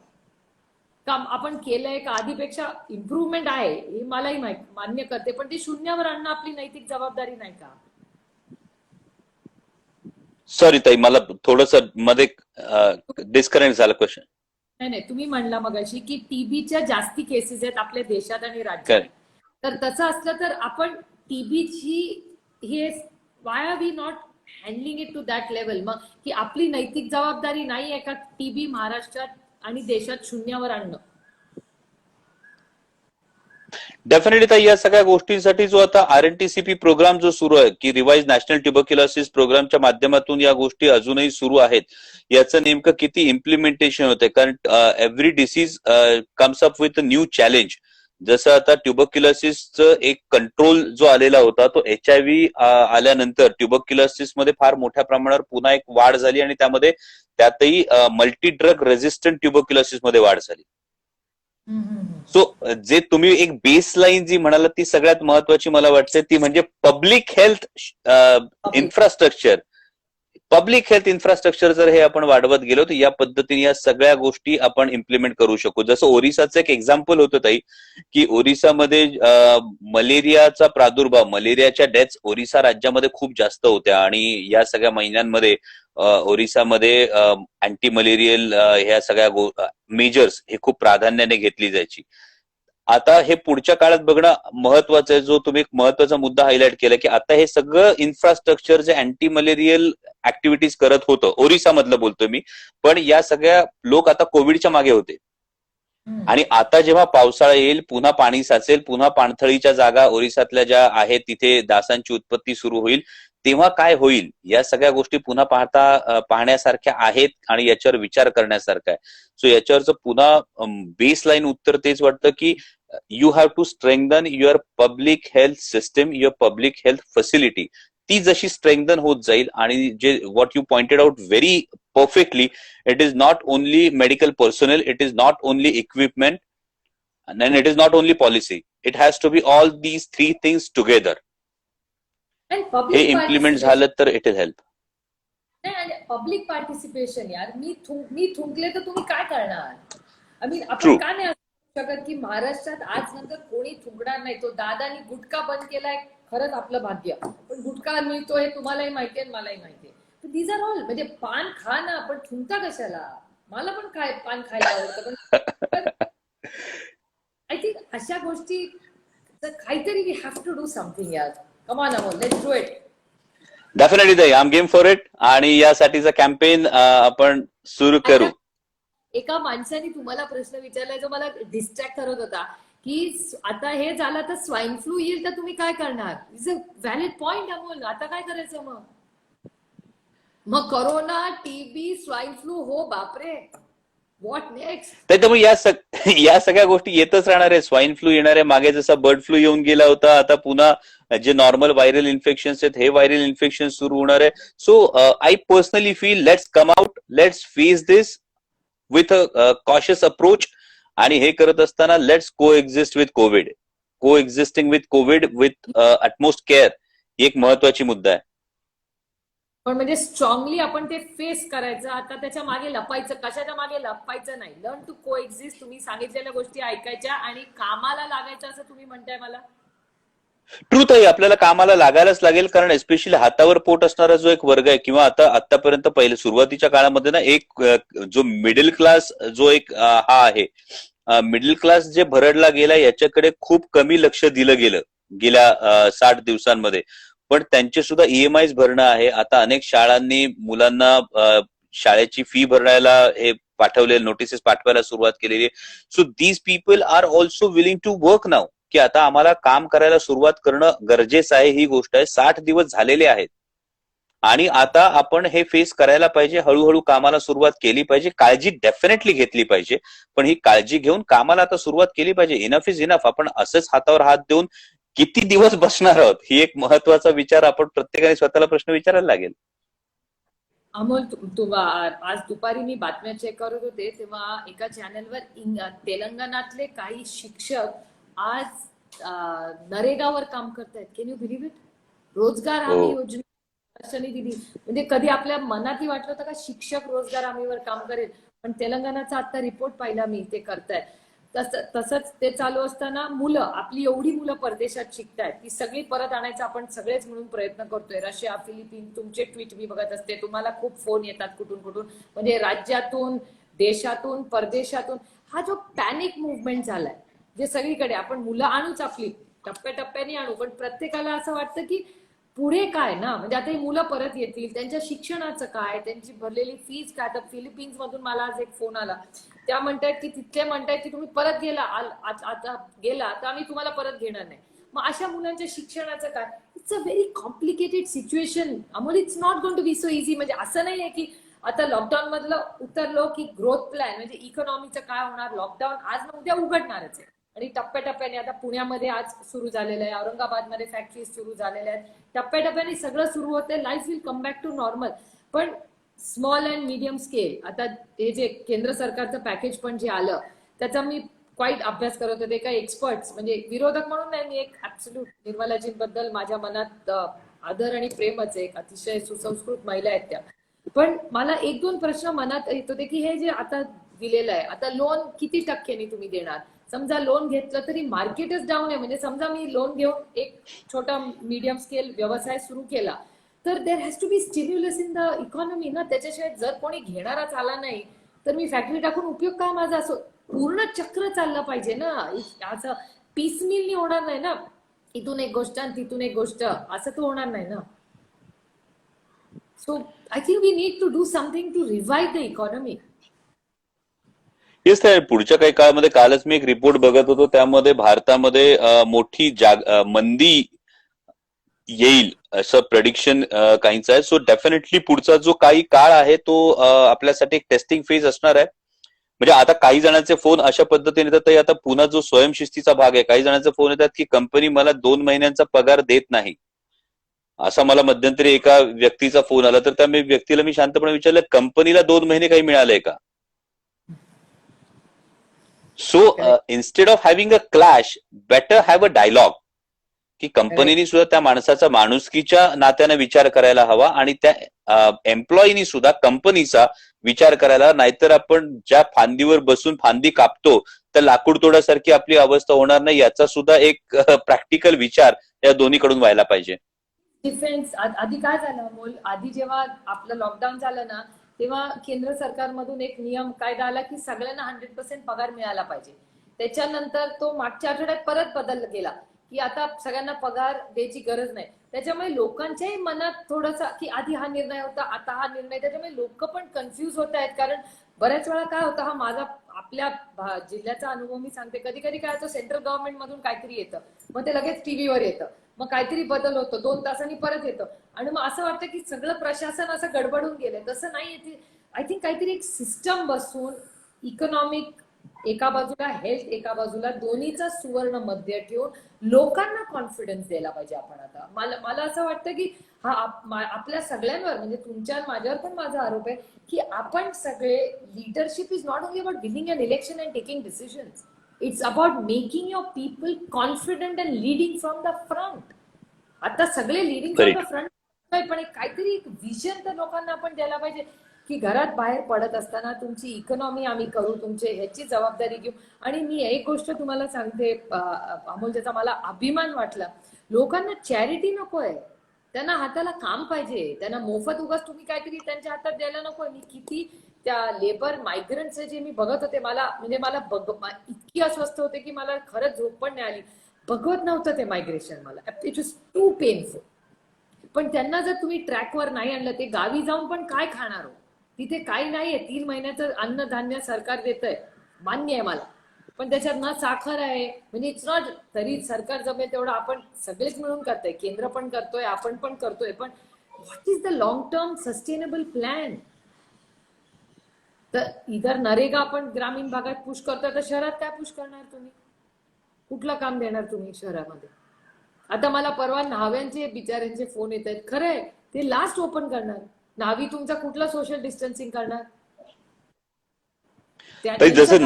काम आपण केलंय का? आधीपेक्षा इम्प्रूव्हमेंट आहे हे मलाही मान्य करते, पण ते शून्यावर आणणं आपली नैतिक जबाबदारी नाही का? सॉरी ताई, मला थोडस मध्ये डिस्कनेक्ट झालं क्वेश्चन. नाही, तुम्ही म्हणला मगाशी की टीबीच्या जास्ती केसेस आहेत आपल्या देशात आणि राज्यात. तर तसं असलं तर आपण टीबीची हे why are we not handling it to that level? मग की आपली नैतिक जबाबदारी नाही आहे का टीबी महाराष्ट्रात आणि देशात शून्यावर आणणं? डेफिनेटली ताई, या सगळ्या गोष्टींसाठी जो आता RNTCP प्रोग्राम जो सुरू आहे की रिवाइज नॅशनल ट्युबरक्युलोसिस प्रोग्रामच्या माध्यमातून या गोष्टी अजूनही सुरू आहेत, याचं नेमकं किती इम्प्लिमेंटेशन होतंय? कारण every disease comes up with a new challenge. जसं आता ट्युबरक्युलोसिसचं एक कंट्रोल जो आलेला होता तो HIV आल्यानंतर ट्युबरक्युलोसिस मध्ये फार मोठ्या प्रमाणावर पुन्हा एक वाढ झाली आणि त्यातही मल्टी ड्रग रेझिस्टंट ट्युबरक्युलोसिस मध्ये वाढ झाली. सो जे तुम्ही एक बेसलाईन जी म्हणाला ती सगळ्यात महत्वाची मला वाटते, ती म्हणजे public health infrastructure. Public health infrastructure जर हे आपण वाढवत गेलो तर या पद्धतीने या सगळ्या गोष्टी आपण इम्प्लिमेंट करू शकू. जसं ओरिसाचं एक एक्झाम्पल होतं ताई, की ओरिसामध्ये मलेरियाचा प्रादुर्भाव, मलेरियाच्या डेथ्स ओरिसा राज्यामध्ये खूप जास्त होत्या आणि या सगळ्या महिन्यांमध्ये ओरिसामध्ये अँटी मलेरियल ह्या सगळ्या मेजर्स हे खूप प्राधान्याने घेतली जायची. आता हे पुढच्या काळात बघणं महत्वाचं आहे. जो तुम्ही एक महत्वाचा मुद्दा हायलाइट केला की आता हे सगळं इन्फ्रास्ट्रक्चर जे अँटी मलेरियल ऍक्टिव्हिटीज करत होतं, ओरिसा मधलं बोलतोय मी, पण या सगळ्या लोक आता कोविडच्या मागे होते. आणि आता जेव्हा पावसाळा येईल, पुन्हा पाणी साचेल, पुन्हा पाणथळीच्या जागा ओरिसातल्या ज्या आहेत तिथे डासांची उत्पत्ती सुरू होईल, तेव्हा काय होईल, या सगळ्या गोष्टी पुन्हा पाहण्यासारख्या आहेत आणि याच्यावर विचार करण्यासारखा आहे. सो याच्यावरचं पुन्हा बेसलाईन उत्तर तेच वाटतं की you have to strengthen your public health system, your public health facility. ती जशी स्ट्रेंथन होत जाईल आणि जे what you pointed out very perfectly, it is not only medical personnel, it is not only equipment, and then it is not only policy. It has to be all these three things together. And हे public इम्प्लिमेंट झालं तर it will help. Public participation यार, मी थुंकले तर तुम्ही काय करणार? I mean True. आपण का नाही असू शकत की महाराष्ट्रात आज नंतर कोणी थुंकणार नाही? तो दादानी गुटखा बंद केलाय, खरंच आपलं भाग्य. पण गुटखा मिळतो हे तुम्हालाही माहितीये आणि मलाही माहितीये. दीज आर ऑल, म्हणजे पान खा ना, पण थुंकता कशाला? मला पण पान खायला आवडतं, पण आय थिंक अशा गोष्टी काहीतरी we have to do something यार. Come on Amol, let's do it. Definitely ताई, I am game for it. आणि यासाठीचा कॅम्पेन आपण सुरू करू. एका माणसाने तुम्हाला प्रश्न विचारलाय जो मला डिस्ट्रॅक्ट करत होता की आता हे झालं तर स्वाईन फ्लू येईल तर तुम्ही काय करणार? Is a valid point Amol. आता काय करायचं मग करोना, टीबी, स्वाईन फ्लू, हो बापरे, व्हॉट नेक्स्ट? त्याच्यामुळे या सगळ्या गोष्टी येतच राहणार आहे. स्वाईन फ्लू येणार आहे, मागे जसा बर्ड फ्लू येऊन गेला होता, आता पुन्हा जे नॉर्मल व्हायरल इन्फेक्शन आहेत हे व्हायरल इन्फेक्शन सुरू होणार आहे. So I personally feel let's come out, let's face this with a cautious approach. आणि हे करत असताना let's coexist with Covid. Coexisting with Covid with utmost care ही एक महत्वाची मुद्दा आहे. पण म्हणजे स्ट्रॉंगली आपण ते फेस करायचं. आता त्याच्या मागे लपायचं, कशाच्या मागे लपायचं नाही. लर्न टू को एक्झिस्ट. तुम्ही सांगितलेल्या गोष्टी ऐकायच्या आणि कामाला लागायचं असं तुम्ही म्हणताय मला. ट्रूथ आहे, आपल्याला कामाला लागायलाच लागेल. कारण एस्पेशली हातावर पोट असणारा जो एक वर्ग आहे, किंवा आतापर्यंत पहिले सुरुवातीच्या काळामध्ये ना एक जो मिडल क्लास जो एक हा आहे, मिडल क्लास जे भरडला गेला याच्याकडे खूप कमी लक्ष दिलं गेलं गेल्या 60 दिवसांमध्ये. पण त्यांचे सुद्धा ईएमआय भरणं आहे. आता अनेक शाळांनी मुलांना शाळेची फी भरायला हे पाठवलेले नोटिसेस पाठवायला सुरुवात केलेली आहे. So these people are also willing to work now, की आता आम्हाला काम करायला सुरुवात करणं गरजेचं आहे. ही गोष्ट आहे. 60 दिवस झालेले आहेत आणि आता आपण हे फेस करायला पाहिजे. हळूहळू कामाला सुरुवात केली पाहिजे. काळजी डेफिनेटली घेतली पाहिजे, पण ही काळजी घेऊन कामाला आता सुरुवात केली पाहिजे. Enough is enough. आपण असंच हातावर हात देऊन किती दिवस बसणार आहोत, ही एक महत्वाचा विचार आपण प्रत्येकाने स्वतःला प्रश्न विचारायला लागेल. अमोल, आज दुपारी मी बातम्या चेक करत होते तेव्हा एका चॅनलवर तेलंगणातले काही शिक्षक आज नरेगावर काम करतायत. Can you believe it? रोजगार हमी योजना दिली. म्हणजे कधी आपल्या मनातही वाटलं होतं का शिक्षक रोजगार हमीवर काम करेल? पण तेलंगणाचा आता रिपोर्ट पाहिला मी, ते करतायत. तसंच ते चालू असताना मुलं, आपली एवढी मुलं परदेशात शिकतायत, ती सगळी परत आणायचा आपण सगळेच म्हणून प्रयत्न करतोय. रशिया, फिलिपिन, तुमचे ट्विट मी बघत असते, तुम्हाला खूप फोन येतात कुठून कुठून, म्हणजे राज्यातून, देशातून, परदेशातून. हा जो पॅनिक मुवमेंट झालाय, जे सगळीकडे आपण मुलं आणूच, आपली टप्प्याटप्प्याने आणू, पण प्रत्येकाला असं वाटतं की पुढे काय ना, म्हणजे आता ही मुलं परत येतील, त्यांच्या शिक्षणाचं काय, त्यांची भरलेली फीज काय. आता फिलिपिन्स मधून मला आज एक फोन आला, त्या म्हणतायत की तिथले म्हणतायत की तुम्ही परत आता गेला तर आम्ही तुम्हाला परत घेणार नाही. मग अशा मुलांच्या शिक्षणाचं काय? It's a very complicated situation Amol. It's not going to be so easy. म्हणजे असं नाहीये की आता लॉकडाऊन मधलं उतरलो की ग्रोथ प्लॅन, म्हणजे इकॉनॉमीचं काय होणार. लॉकडाऊन आज ना उद्या उघडणारच आहे आणि टप्प्याटप्प्याने. आता पुण्यामध्ये आज सुरू झालेलं आहे, औरंगाबादमध्ये फॅक्टरीज सुरू झालेल्या आहेत, टप्प्याटप्प्याने सगळं सुरू होतंय. Life will come back to normal. पण स्मॉल अँड मीडियम स्केल, आता हे जे केंद्र सरकारचं पॅकेज पण जे आलं त्याचा मी क्वाईट अभ्यास करत होते. काही एक्सपर्ट्स, म्हणजे विरोधक म्हणून नाही, मी एक ऍब्सोल्यूट निर्मलाजींबद्दल माझ्या मनात आदर आणि प्रेमच आहे. एक अतिशय सुसंस्कृत महिला आहेत त्या. पण मला एक दोन प्रश्न मनात येत होते की हे जे आता दिलेलं आहे, आता लोन किती टक्क्यांनी तुम्ही देणार? समजा लोन घेतलं तरी मार्केटच डाऊन आहे. म्हणजे समजा मी लोन घेऊन एक छोटा मीडियम स्केल व्यवसाय सुरू केला तर there has to be stimulus in the economy ना. त्याच्याशिवाय जर कोणी घेणाराच आला नाही तर मी फॅक्टरी टाकून उपयोग काय माझा? असो पूर्ण चक्र चाललं पाहिजे ना. असं पीसमिलनी होणार नाही ना, इथून एक गोष्ट आणि तिथून एक गोष्ट, असं तर होणार नाही ना. So I think we need to do something to revive the economy. Yes साहेब, पुढच्या काही काळामध्ये कालच मी एक रिपोर्ट बघत होतो, त्यामध्ये भारतामध्ये मोठी मंदी येईल असं प्रेडिक्शन काहींचं आहे. सो डेफिनेटली पुढचा जो काही काळ आहे तो आपल्यासाठी एक टेस्टिंग फेज असणार आहे. म्हणजे आता काही जणांचे फोन अशा पद्धतीने येतात, आता पुन्हा जो स्वयंशिस्तीचा भाग आहे, काही जणांचे फोन येतात की कंपनी मला 2 महिन्यांचा पगार देत नाही. असा मला मध्यंतरी एका व्यक्तीचा फोन आला, तर त्या व्यक्तीला मी शांतपणे विचारलं, कंपनीला 2 महिने काही मिळालंय का? So instead of having a clash, better have a dialogue, की कंपनीने सुद्धा त्या माणसाचा माणुसकीच्या नात्याने विचार करायला हवा आणि त्या एम्प्लॉईनी सुद्धा कंपनीचा विचार करायला, नाहीतर आपण ज्या फांदीवर बसून फांदी कापतो तर लाकूड तोडासारखी आपली अवस्था होणार नाही, याचा सुद्धा एक प्रॅक्टिकल विचार या दोन्हीकडून व्हायला पाहिजे. डिफेन्स आधी काय झालं अमोल, आधी जेव्हा आपलं लॉकडाऊन झालं ना, तेव्हा केंद्र सरकारमधून एक नियम कायदा आला की सगळ्यांना 100% पगार मिळाला पाहिजे. त्याच्यानंतर तो मागच्या आठवड्यात परत बदल गेला की आता सगळ्यांना पगार द्यायची गरज नाही. त्याच्यामुळे लोकांच्याही मनात थोडासा की आधी हा निर्णय होता, आता हा निर्णय, त्याच्यामुळे लोक पण कन्फ्युज होत आहेत. कारण बऱ्याच वेळा काय होतं, हा माझा आपल्या जिल्ह्याचा अनुभव मी सांगते, कधी कधी काय होतं, सेंट्रल गव्हर्नमेंट मधून काहीतरी येतं, मग ते लगेच टीव्हीवर येतं, मग काहीतरी बदल होतो, 2 तासांनी परत येतं, आणि मग असं वाटतं की सगळं प्रशासन असं गडबडून गेलंय. तसं नाही. आय थिंक काहीतरी एक सिस्टम बसून, इकॉनॉमिक एका बाजूला, हेल्थ एका बाजूला, दोन्हीचा सुवर्ण मध्य ठेवून लोकांना कॉन्फिडन्स द्यायला पाहिजे आपण. आता मला असं वाटतं की हा आपल्या सगळ्यांवर, म्हणजे तुमच्या माझ्यावर पण माझा आरोप आहे की आपण सगळे, leadership is not only about winning an election and taking decisions, it's about making your people confident and leading from the front. आता सगळे लीडिंग फ्रॉम द फ्रंट, पण काहीतरी एक विजन तर लोकांना आपण द्यायला पाहिजे की घरात बाहेर पडत असताना तुमची इकॉनॉमी आम्ही करू, तुमचे ह्याची जबाबदारी घेऊ. आणि मी एक गोष्ट तुम्हाला सांगते अमोल, ज्याचा मला अभिमान वाटला, लोकांना चॅरिटी नकोय, त्यांना हाताला काम पाहिजे, त्यांना मोफत उगाच तुम्ही काहीतरी त्यांच्या हातात द्यायला नकोय. मी किती त्या लेबर मायग्रंटचे जे मी बघत होते, मला म्हणजे मला इतकी अस्वस्थ होते की मला खरंच झोप पण नाही आली. बघवत नव्हतं ते मायग्रेशन, मला इट वॉज टू पेनफुल. पण त्यांना जर तुम्ही ट्रॅकवर नाही आणलं, ते गावी जाऊन पण काय खाणार हो? तिथे काही नाहीये, 3 महिन्याचं अन्नधान्य सरकार देतंय, मान्य आहे मला, पण त्याच्यात ना साखर आहे. म्हणजे इट्स नॉट, तरी सरकार जमेल तेवढं आपण सगळेच मिळून करतोय, केंद्र पण करतोय, आपण पण करतोय, पण what is the long term sustainable plan? तर इधर नरेगा आपण ग्रामीण भागात पुश करतोय, तर शहरात काय पुश करणार तुम्ही? कुठलं काम देणार तुम्ही शहरामध्ये? आता मला परवा न्हाव्यांचे बिचाऱ्यांचे फोन येत आहेत, खरंय ते लास्ट ओपन करणार, न्हावी तुमचा कुठला सोशल डिस्टन्सिंग करणार? जसं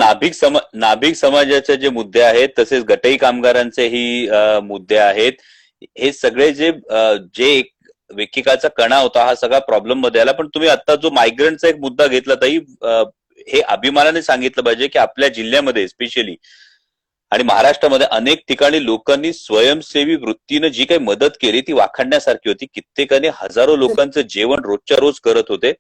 नाभिक समाजाचे जे मुद्दे आहेत, तसेच गटई कामगारांचेही मुद्दे आहेत. हे सगळे जे एकेकाचा कणा होता, हा सगळा प्रॉब्लेम मध्ये आला. पण तुम्ही आता जो मायग्रंटचा एक मुद्दा घेतला, ताई, हे अभिमानाने सांगितलं पाहिजे की आपल्या जिल्ह्यामध्ये स्पेशली आणि महाराष्ट्रामध्ये अनेक ठिकाणी लोकांनी स्वयंसेवी वृत्तीनं जी काही मदत केली ती वाखाणण्यासारखी होती. कित्येकाने हजारो लोकांचं जेवण रोजच्या रोज करत होते.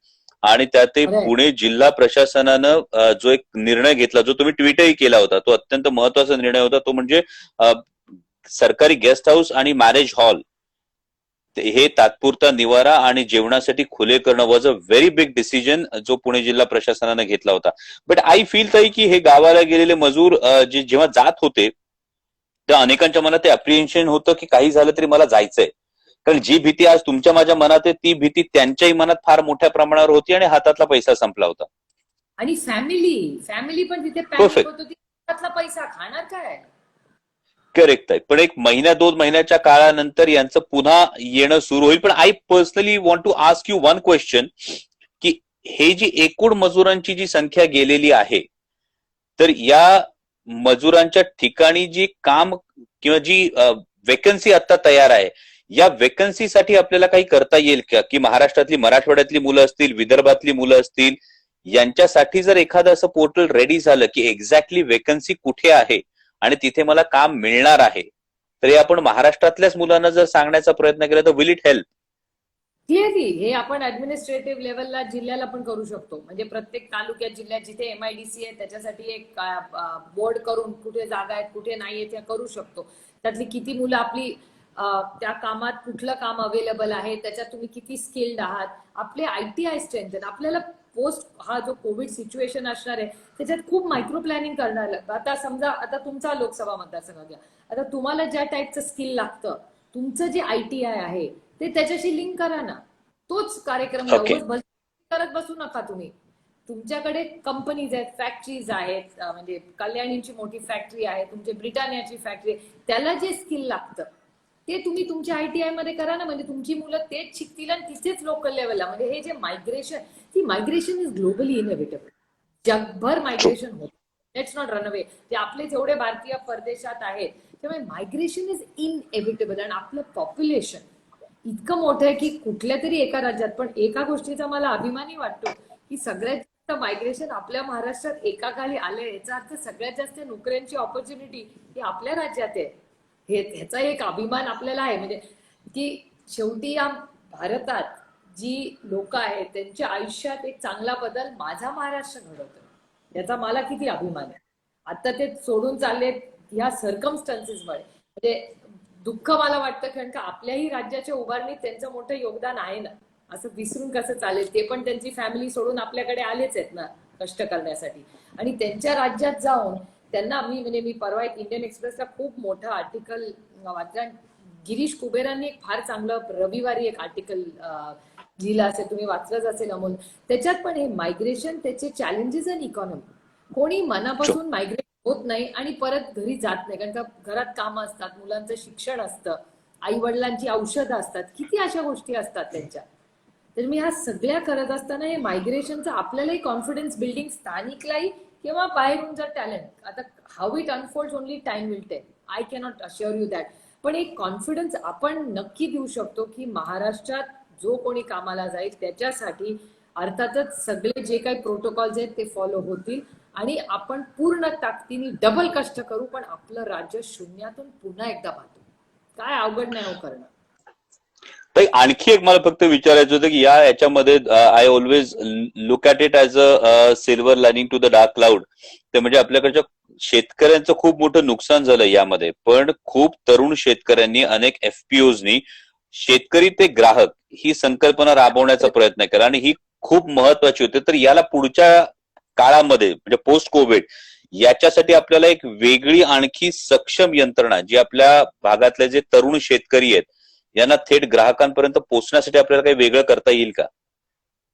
आणि त्यातही पुणे जिल्हा प्रशासनानं जो एक निर्णय घेतला, जो तुम्ही ट्विटही केला होता, तो अत्यंत महत्वाचा निर्णय होता. तो म्हणजे सरकारी गेस्ट हाऊस आणि मॅरेज हॉल हे तात्पुरता निवारा आणि जेवणासाठी खुले करणं was a very big decision, जो पुणे जिल्हा प्रशासनाने घेतला होता. बट आय फील ताई की हे गावाला गेलेले मजूर जे जेव्हा जात होते, त्या अनेकांच्या मनात ते अप्रिहेन्शन होतं की काही झालं तरी मला जायचंय. कारण जी भीती आज तुमच्या माझ्या मनात आहे, ती भीती त्यांच्याही मनात फार मोठ्या प्रमाणावर होती आणि हातातला पैसा संपला होता. आणि फॅमिली पण तिथे पॅनिक होत होती, हातातला पैसा खाणार काय? करेक्ट आहे. पण एक महिना 2 महिन्याच्या काळानंतर यांचं पुन्हा येणं सुरू होईल. पण I personally want to ask you one question, की हे जी एकूण मजुरांची जी संख्या गेलेली आहे, तर या मजुरांच्या ठिकाणी जी काम किंवा जी वेकन्सी आता तयार आहे, या वेकन्सीसाठी आपल्याला काही करता येईल का? की महाराष्ट्रातली, मराठवाड्यातली मुलं असतील, विदर्भातली मुलं असतील, यांच्यासाठी जर एखादं असं पोर्टल रेडी झालं की एक्झॅक्टली वेकन्सी कुठे आहे आणि तिथे मला काम मिळणार आहे, तर हे आपण महाराष्ट्रातल्याच मुलांना जर सांगण्याचा प्रयत्न केला तर विल इट हेल्प? क्लिअरली हे आपण ऍडमिनिस्ट्रेटिव्ह लेवलला जिल्ह्याला पण करू शकतो. म्हणजे प्रत्येक तालुक्यात जिल्ह्यात जिथे MIDC आहे त्याच्यासाठी एक बोर्ड करून कुठे जागा आहेत कुठे नाही त्या करू शकतो. त्यातली किती मुलं आपली त्या कामात कुठलं काम अवेलेबल आहे, त्याच्यात तुम्ही किती स्किल्ड आहात, आपले ITI स्ट्रेंथ आपल्याला पोस्ट हा जो कोविड सिच्युएशन असणार आहे त्याच्यात खूप मायक्रो प्लॅनिंग करणार. आता समजा आता तुमचा लोकसभा मतदारसंघ घ्या, आता तुम्हाला ज्या टाईपचं स्किल लागतं तुमचं जे ITI आहे ते त्याच्याशी लिंक करा ना. तोच कार्यक्रम करत बसू नका तुम्ही. तुमच्याकडे कंपनीज आहेत, फॅक्टरीज आहेत, म्हणजे कल्याणीची मोठी फॅक्टरी आहे, तुमची ब्रिटानियाची फॅक्टरी, त्याला जे स्किल लागतं ते तुम्ही तुमच्या ITI मध्ये करा ना. म्हणजे तुमची मुलं तेच शिकतील आणि तिथेच लोकल लेवलला. म्हणजे हे जे मायग्रेशन इज ग्लोबली इनएव्हिटेबल. जगभर मायग्रेशन होतं. Let's not run away. ते आपले जेवढे भारतीय परदेशात आहेत त्यामुळे मायग्रेशन इज इनएव्हिटेबल. आणि आपलं पॉप्युलेशन इतकं मोठं आहे की कुठल्या तरी एका राज्यात, पण एका गोष्टीचा मला अभिमानी वाटतो की सगळ्यात जास्त मायग्रेशन आपल्या महाराष्ट्रात एकाकाळी आलंय. याचा अर्थ सगळ्यात जास्त नोकऱ्यांची ऑपॉर्च्युनिटी ही आपल्या राज्यात आहे. ह्याचा एक अभिमान आपल्याला आहे. म्हणजे की शेवटी या भारतात जी लोक आहेत त्यांच्या आयुष्यात एक चांगला बदल माझा महाराष्ट्र घडवतो, याचा मला किती अभिमान आहे. आता ते सोडून चाललेत ह्या सर्कमस्टन्सेसमुळे. म्हणजे दुःख मला वाटतं, कारण का आपल्याही राज्याच्या उभारणीत त्यांचं मोठं योगदान आहे ना. असं विसरून कसं चालेल. ते पण त्यांची फॅमिली सोडून आपल्याकडे आलेच आहेत ना कष्ट करण्यासाठी. आणि त्यांच्या राज्यात जाऊन त्यांना मी परवा एक इंडियन एक्सप्रेसला खूप मोठं आर्टिकल वाचलं. गिरीश कुबेरांनी एक फार चांगलं रविवारी एक आर्टिकल लिहिलं असेल, तुम्ही वाचलंच असेल अमोल. त्याच्यात पण हे मायग्रेशन, त्याचे चॅलेंजेस आणि इकॉनॉमी. कोणी मनापासून मायग्रेट होत नाही आणि परत घरी जात नाही, कारण का घरात कामं असतात, मुलांचं शिक्षण असतं, आई वडिलांची औषधं असतात, किती अशा गोष्टी असतात त्यांच्या. तर मी ह्या सगळ्या करत असताना हे मायग्रेशनचं आपल्यालाही कॉन्फिडन्स बिल्डिंग, स्थानिकलाही किंवा बाहेरून जर टॅलेंट, आता how it unfolds only time will tell. I cannot assure you that. पण एक कॉन्फिडन्स आपण नक्की देऊ शकतो की महाराष्ट्रात जो कोणी कामाला जाईल त्याच्यासाठी अर्थातच सगळे जे काही प्रोटोकॉल्स आहेत ते फॉलो होतील आणि आपण पूर्ण ताकदीने डबल कष्ट करू, पण आपलं राज्य शून्यातून पुन्हा एकदा बांधू. काय अवघड नाही हो करणं. तर आणखी एक मला फक्त विचारायचं होतं की याच्यामध्ये I always look at it as a silver lining to the dark cloud. ते म्हणजे आपल्याकडच्या शेतकऱ्यांचं खूप मोठं नुकसान झालं यामध्ये, पण खूप तरुण शेतकऱ्यांनी अनेक FPOsनी शेतकरी ते ग्राहक ही संकल्पना राबवण्याचा प्रयत्न केला आणि ही खूप महत्वाची होती. तर याला पुढच्या काळामध्ये म्हणजे पोस्ट कोविड याच्यासाठी आपल्याला एक वेगळी आणखी सक्षम यंत्रणा, जी आपल्या भागातले जे तरुण शेतकरी आहेत यांना थेट ग्राहकांपर्यंत पोहोचण्यासाठी आपल्याला काही वेगळं करता येईल का?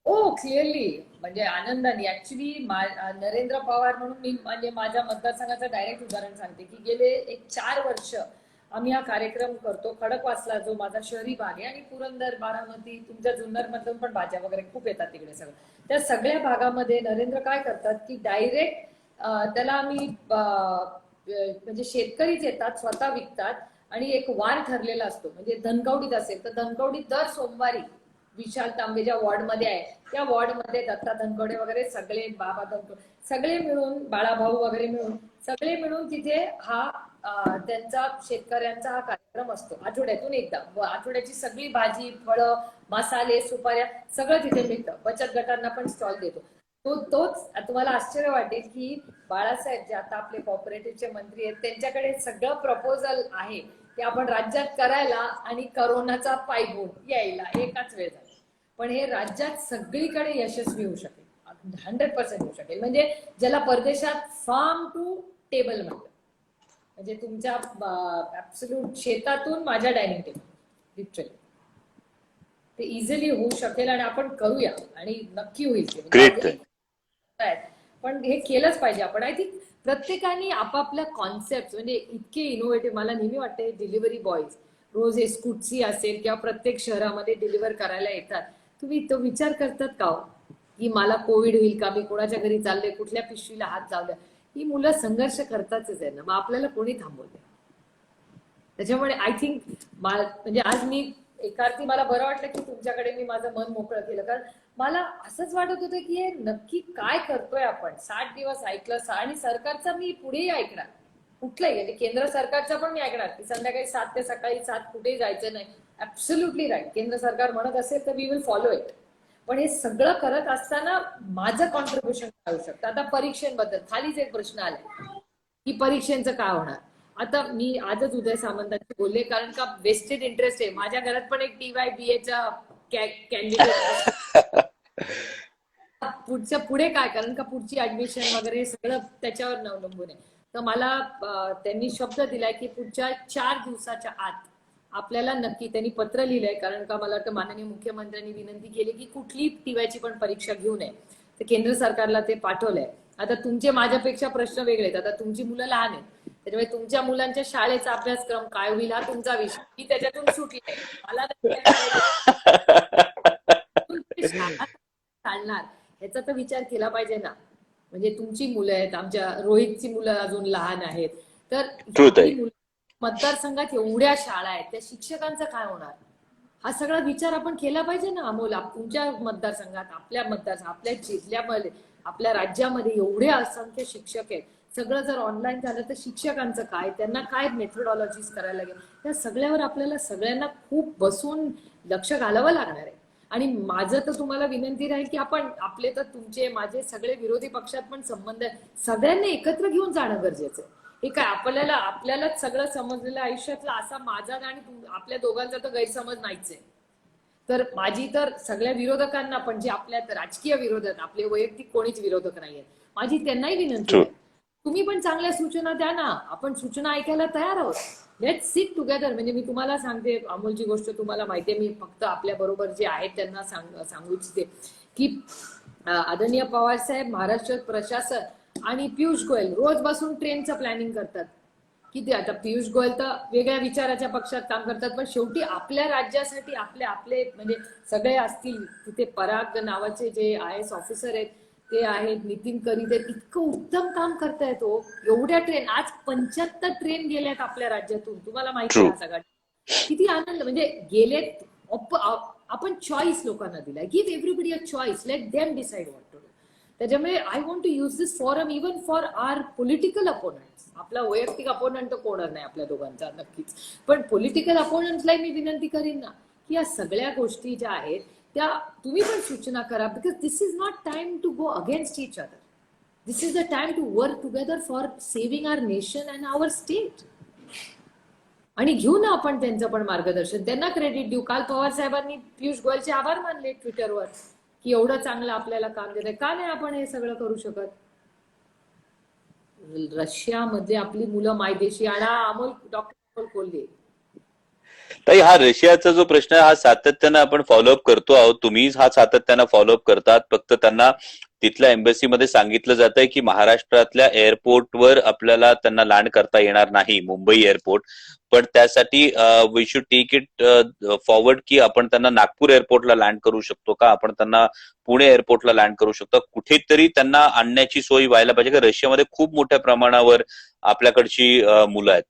हो, क्लिअरली. म्हणजे आनंदाने. ऍक्च्युली नरेंद्र पवार म्हणून मी म्हणजे माझ्या मतदारसंघाचं डायरेक्ट उदाहरण सांगते की गेले एक 4 वर्ष आम्ही हा कार्यक्रम करतो. खडकवासला जो माझा शहरी भाग आहे आणि पुरंदर, बारामती, तुमच्या जुन्नर मधून पण भाज्या वगैरे खूप येतात तिकडे सगळं. त्या सगळ्या भागामध्ये नरेंद्र काय करतात की डायरेक्ट त्याला आम्ही म्हणजे शेतकरीच येतात, स्वतः विकतात आणि एक वार ठरलेला असतो. म्हणजे धनकवडीत असेल तर धनकवडीत दर सोमवारी विशाल तांबे ज्या वॉर्डमध्ये आहे त्या वॉर्डमध्ये दत्ता धनकवडे वगैरे सगळे, बाबा धनकवडे सगळे मिळून, बाळाभाऊ वगैरे मिळून सगळे मिळून तिथे हा त्यांचा शेतकऱ्यांचा हा कार्यक्रम असतो. आठवड्यातून एकदा आठवड्याची सगळी भाजी, फळं, मसाले, सुपाऱ्या सगळं तिथे मिळतं. बचत गटांना पण स्टॉल देतो. तोच तुम्हाला आश्चर्य वाटेल की बाळासाहेब जे आता आपले कॉपरेटिव्हचे मंत्री आहेत त्यांच्याकडे सगळं प्रपोजल आहे ते आपण राज्यात करायला आणि करोनाचा पायगुण यायला एकाच वेळ झाला. पण हे राज्यात सगळीकडे यशस्वी होऊ शकेल, 100% होऊ शकेल. म्हणजे ज्याला परदेशात फार्म टू टेबल म्हणतात. म्हणजे तुमच्या ऍब्सोल्यूट शेतातून माझ्या डायनिंग टेबल, लिटरली ते इझिली होऊ शकेल आणि आपण करूया आणि नक्की होईल. पण हे केलंच पाहिजे आपण. आय थिंक प्रत्येकाने आपापल्या कॉन्सेप्ट म्हणजे इतके इनोव्हेटिव्ह. मला नेहमी वाटते डिलिव्हरी बॉयज रोज हे स्कूटसी असेल किंवा प्रत्येक शहरामध्ये डिलिव्हर करायला येतात. तुम्ही तो विचार करतात का की मला कोविड होईल का, मी कोणाच्या घरी चालले, कुठल्या पिशवीला हात जाऊ द्या. ही मुलं संघर्ष करताच आहे ना, मग आपल्याला कोणी थांबवते. त्याच्यामुळे आय थिंक म्हणजे आज मी एका अर्थी मला बरं वाटलं की तुमच्याकडे मी माझं मन मोकळं केलं, कारण मला असंच वाटत होतं की हे नक्की काय करतोय आपण. 60 दिवस ऐकलं आणि सरकारचं मी पुढेही ऐकणार. कुठलंही म्हणजे केंद्र सरकारचं पण मी ऐकणार की संध्याकाळी 7 ते सकाळी 7 कुठेही जायचं नाही. Absolutely right. केंद्र सरकार म्हणत असेल तर वी विल फॉलो इट. पण हे सगळं करत असताना माझं कॉन्ट्रीब्युशन काय होऊ शकतं. आता परीक्षेबद्दल खालीच एक प्रश्न आलाय की परीक्षेचं काय होणार. आता मी आजच उदय सामंतांशी बोलले कारण का वेस्टेड इंटरेस्ट आहे. माझ्या घरात पण एक TYBA कॅन्डिडेट पुढच्या पुढे काय कारण का पुढची ऍडमिशन वगैरे सगळं त्याच्यावर अवलंबून आहे. तर मला त्यांनी शब्द दिलाय की पुढच्या 4 दिवसाच्या आत आपल्याला नक्की त्यांनी पत्र लिहिलंय कारण का मला वाटतं माननीय मुख्यमंत्र्यांनी विनंती केली की कुठली टीवायची पण परीक्षा घेऊ नये. तर केंद्र सरकारला ते पाठवलंय. आता तुमचे माझ्यापेक्षा प्रश्न वेगळे आहेत. आता तुमची मुलं लहान आहेत त्याच्यामुळे तुमच्या मुलांच्या शाळेचा अभ्यासक्रम काय होईल हा तुमचा विषय. मी त्याच्यातून सुटली आहे. मला शाळा चालणार ह्याचा तर विचार केला पाहिजे ना. म्हणजे तुमची मुलं आहेत आमच्या रोहितची मुलं अजून लहान आहेत तर ट्रूथ आहे. मतदारसंघात एवढ्या शाळा आहेत त्या शिक्षकांचं काय होणार हा सगळा विचार आपण केला पाहिजे ना. अमोल तुमच्या मतदारसंघात आपल्या जिल्ह्यामध्ये आपल्या राज्यामध्ये एवढे असंख्य शिक्षक आहेत. सगळं जर ऑनलाईन झालं तर शिक्षकांचं काय त्यांना काय मेथोडॉलॉजीज करायला लागेल त्या सगळ्यावर आपल्याला सगळ्यांना खूप बसून लक्ष घालावं लागणार आहे. आणि माझं तर तुम्हाला विनंती राहील की आपण आपले तर तुमचे माझे सगळे विरोधी पक्षात पण संबंध सगळ्यांना एकत्र घेऊन जाणं गरजेचं आहे. हे काय आपल्यालाच सगळं समजलेलं आयुष्यातला असा माझा आणि आपल्या दोघांचा तर गैरसमज नाहीच आहे. तर माझी तर सगळ्या विरोधकांना पण जे आपल्या राजकीय विरोधक आपले वैयक्तिक कोणीच विरोधक नाहीये माझी त्यांनाही विनंती आहे तुम्ही पण चांगल्या सूचना द्या ना. आपण सूचना ऐकायला तयार आहोत. Let's sit together. म्हणजे मी तुम्हाला सांगते अमोलची गोष्ट तुम्हाला माहितीये मी फक्त आपल्या बरोबर जे आहेत त्यांना सांगू इच्छिते की आदरणीय पवार साहेब महाराष्ट्र प्रशासन आणि पियुष गोयल रोज बसून ट्रेनचं प्लॅनिंग करतात. किती आता पियुष गोयल तर वेगळ्या विचाराच्या पक्षात काम करतात पण शेवटी आपल्या राज्यासाठी आपले म्हणजे सगळे असतील तिथे पराग नावाचे जे IAS ऑफिसर आहेत ते आहेत नितीन करी ते इतकं उत्तम काम करतायत. तो एवढ्या ट्रेन आज 75 ट्रेन गेल्यात आपल्या राज्यातून तुम्हाला माहिती आहे सगळं किती आनंद म्हणजे गेलेत. आपण चॉईस लोकांना दिलाय. Give everybody a choice. Let them decide what to do. त्याच्यामुळे I want to use this forum even for our political opponents. आपला वैयक्तिक अपोनंट तर कोणच नाही आपल्या दोघांचा नक्कीच पण पॉलिटिकल अपोनंट्सला मी विनंती करीन ना की या सगळ्या गोष्टी ज्या आहेत त्या तुम्ही पण सूचना करा. Because this is not time to go against each other. This is the time to work together for saving our nation and our state. आणि घेऊ ना आपण त्यांचं पण मार्गदर्शन. त्यांना क्रेडिट देऊ. काल पवार साहेबांनी पियुष गोयलचे आभार मानले ट्विटरवर की एवढं चांगलं आपल्याला काम देत आहे. का नाही आपण हे सगळं करू शकत. रशियामध्ये आपली मुलं मायदेशी आणि डॉक्टर कोल्हे ताई हा रशियाचा जो प्रश्न आहे हा सातत्यानं आपण फॉलोअप करतो आहोत. तुम्हीच हा सातत्यानं फॉलोअप करतात. फक्त त्यांना तिथल्या एम्बसीमध्ये सांगितलं जात आहे की महाराष्ट्रातल्या एअरपोर्टवर आपल्याला त्यांना लँड करता येणार नाही मुंबई एअरपोर्ट. पण त्यासाठी we should take it forward की आपण त्यांना नागपूर एअरपोर्टला लँड करू शकतो का आपण त्यांना पुणे एअरपोर्टला लँड करू शकतो. कुठेतरी त्यांना आणण्याची सोय व्हायला पाहिजे की रशियामध्ये खूप मोठ्या प्रमाणावर आपल्याकडची मुलं आहेत.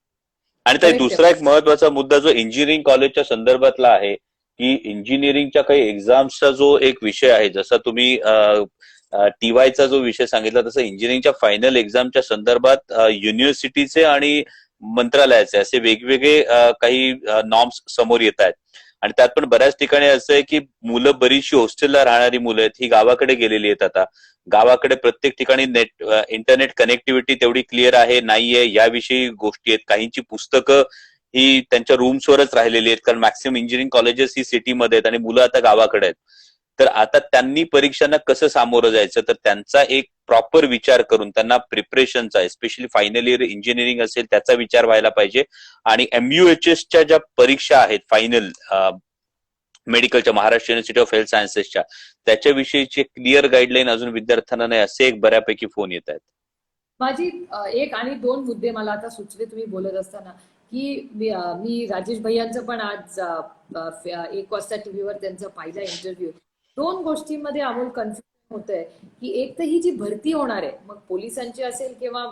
आणि ताई दुसरा एक महत्वाचा मुद्दा जो इंजिनिअरिंग कॉलेजच्या संदर्भातला आहे की इंजिनिअरिंगच्या काही एक्झाम्सचा जो एक विषय आहे जसा तुम्ही TYचा जो विषय सांगितला तसं इंजिनिअरिंगच्या फायनल एक्झामच्या संदर्भात युनिव्हर्सिटीचे आणि मंत्रालयाचे असे वेगवेगळे काही नॉर्म्स समोर येत आहेत. आणि त्यात पण बऱ्याच ठिकाणी असं आहे की मुलं बरीचशी हॉस्टेलला राहणारी मुलं आहेत ही गावाकडे गेलेली आहेत. आता गावाकडे प्रत्येक ठिकाणी इंटरनेट कनेक्टिव्हिटी तेवढी क्लिअर आहे नाहीये याविषयी गोष्टी आहेत. काहींची पुस्तकं ही त्यांच्या रूम्सवरच राहिलेली आहेत कारण मॅक्सिमम इंजिनिअरिंग कॉलेजेस ही सिटीमध्ये आहेत आणि मुलं आता गावाकडे आहेत. तर आता त्यांनी परीक्षांना कसं सामोरं जायचं तर त्यांचा एक प्रॉपर विचार करून त्यांना प्रिपरेशनचा एस्पेशली फायनल इयर इंजिनिअरिंग असेल त्याचा विचार व्हायला पाहिजे. आणि MUHSच्या ज्या परीक्षा आहेत फायनल मेडिकलच्या महाराष्ट्र युनिव्हर्सिटी ऑफ हेल्थ सायन्सेसच्या त्याच्याविषयीचे क्लिअर गाईडलाईन अजून विद्यार्थ्यांना नाही असे एक बऱ्यापैकी फोन येत आहेत. माझी एक आणि दोन मुद्दे मला आता सुचले तुम्ही बोलत असताना की मी राजेश भैयांचं पण आज 1 वाजता टीव्हीवर त्यांचा पाहिला इंटरव्ह्यू. 2 गोष्टींमध्ये अमोल कन्फ्युजन होत आहे की एक तर ही जी भरती होणार आहे मग पोलिसांची असेल किंवा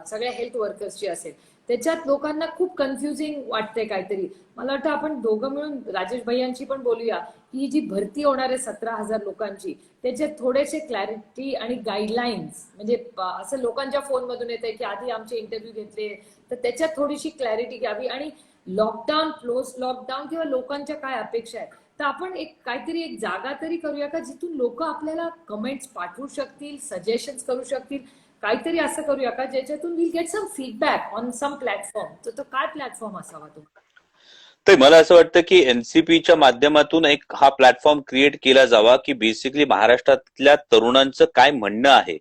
सगळ्या हेल्थ वर्कर्सची असेल त्याच्यात लोकांना खूप कन्फ्युजिंग वाटतंय काहीतरी. मला वाटतं आपण दोघं मिळून राजेश भैयांशी पण बोलूया ही जी भरती होणार आहे 17,000 लोकांची, त्याच्यात थोडेसे क्लॅरिटी आणि गाईडलाईन्स, म्हणजे असं लोकांच्या फोनमधून येत आहे की आधी आमचे इंटरव्ह्यू घेतले, तर त्याच्यात थोडीशी क्लॅरिटी घ्यावी. आणि लॉकडाऊन, पोस्ट लॉकडाऊन किंवा लोकांच्या काय अपेक्षा आहेत, तर आपण एक काहीतरी एक जागा तरी करूया का जिथून लोक आपल्याला कमेंट्स पाठवू शकतील, सजेशन्स करू शकतील. काहीतरी असं करूया का ज्याच्यातून will get some feedback on some platform. तर तो काय प्लॅटफॉर्म असावा तो? तर मला असं वाटतं की एनसीपीच्या माध्यमातून एक हा प्लॅटफॉर्म क्रिएट केला जावा की बेसिकली महाराष्ट्रातल्या तरुणांचं काय म्हणणं आहे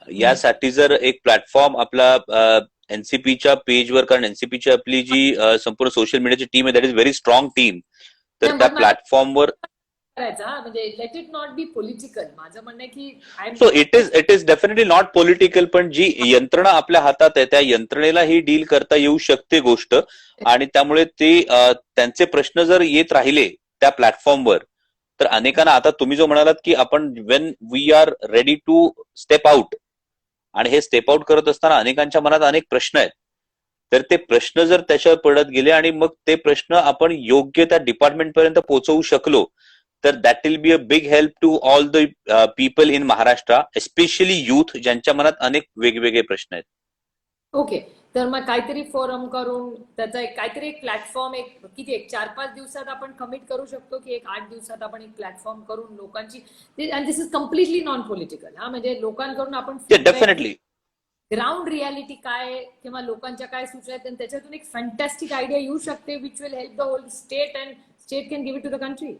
यासाठी जर एक प्लॅटफॉर्म आपला एनसीपीच्या पेजवर, कारण एनसीपीची आपली जी संपूर्ण सोशल मीडियाची टीम आहे that is very strong team, तर त्या प्लॅटफॉर्मवर करायचा म्हणजे let it not be political. माझं म्हणणं आहे की so it is definitely not political, पण जी यंत्रणा आपल्या हातात आहे त्या यंत्रणेला ही डील करता येऊ शकते गोष्ट. आणि त्यामुळे ते त्यांचे प्रश्न जर येत राहिले त्या प्लॅटफॉर्मवर, तर अनेकांना, आता तुम्ही जो म्हणालात की आपण when we are ready to step out, आणि हे स्टेप आउट करत असताना अनेकांच्या मनात अनेक प्रश्न आहेत, तर ते प्रश्न जर त्याच्यावर पडत गेले आणि मग ते प्रश्न आपण योग्य त्या डिपार्टमेंट पर्यंत पोहोचवू शकलो, तर that will be a big help to all the people in Maharashtra, especially youth ज्यांच्या मनात अनेक वेगवेगळे प्रश्न आहेत. ओके, तर मग काहीतरी फोरम करून त्याचा एक काहीतरी एक प्लॅटफॉर्म, एक किती, एक 4-5 दिवसात आपण कमिट करू शकतो की एक 8 दिवसात आपण एक प्लॅटफॉर्म करून लोकांची, आणि दिस इज कम्प्लिटली नॉन पॉलिटिकल, हा म्हणजे लोकांकडून आपण डेफिनेटली ग्राउंड रियालिटी काय किंवा लोकांच्या काय सूचना आहेत, आणि त्याच्यातून एक फॅन्टॅस्टिक आयडिया येऊ शकते which will help the whole state, and state can give it to the country.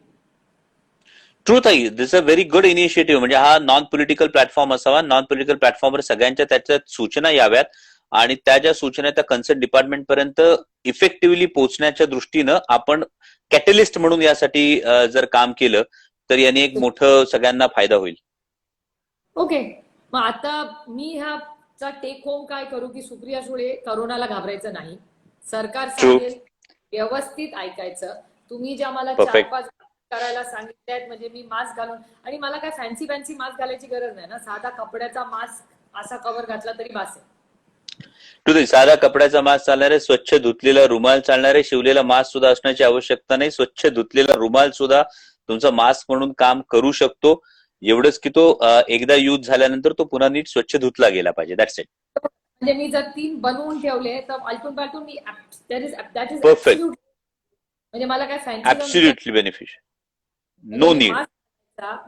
Truth आहे, this a very good initiative. म्हणजे हा नॉन पॉलिटिकल प्लॅटफॉर्म असावा. नॉन पॉलिटिकल प्लॅटफॉर्मवर सगळ्यांच्या त्याच्यात सूचना याव्यात, आणि त्या ज्या सूचना त्या कन्सर्न डिपार्टमेंट पर्यंत इफेक्टिव्हली पोहोचण्याच्या दृष्टीनं आपण कॅटलिस्ट म्हणून यासाठी जर काम केलं तर याने एक मोठं सगळ्यांना फायदा होईल. ओके, मग आता मी ह्याचा टेक होम काय करू की सुप्रिया सुळे, करोनाला घाबरायचं नाही, सरकार सांगेल व्यवस्थित ऐकायचं. तुम्ही ज्या मला 4-5 करायला सांगितले आहेत, म्हणजे मी मास्क घालून, आणि मला काय फॅन्सी मास्क घालायची गरज नाही ना, साधा कपड्याचा मास्क असा कव्हर घातला तरी बास आहे. साधा कपड्याचा मास्क चालणार आहे, स्वच्छ धुतलेला रुमाल चालणार आहे, शिवलेला मास्क सुद्धा असण्याची आवश्यकता नाही, स्वच्छ धुतलेला रुमाल सुद्धा तुमचा मास्क म्हणून काम करू शकतो. एवढंच की तो एकदा यूज झाल्यानंतर तो पुन्हा नीट स्वच्छ धुतला गेला पाहिजे. That's it. म्हणजे मी जर 3 बनवून ठेवले तर आलटून पालटून मी दॅट इज परफेक्ट, म्हणजे मला काय fancy absolutely beneficial, no need.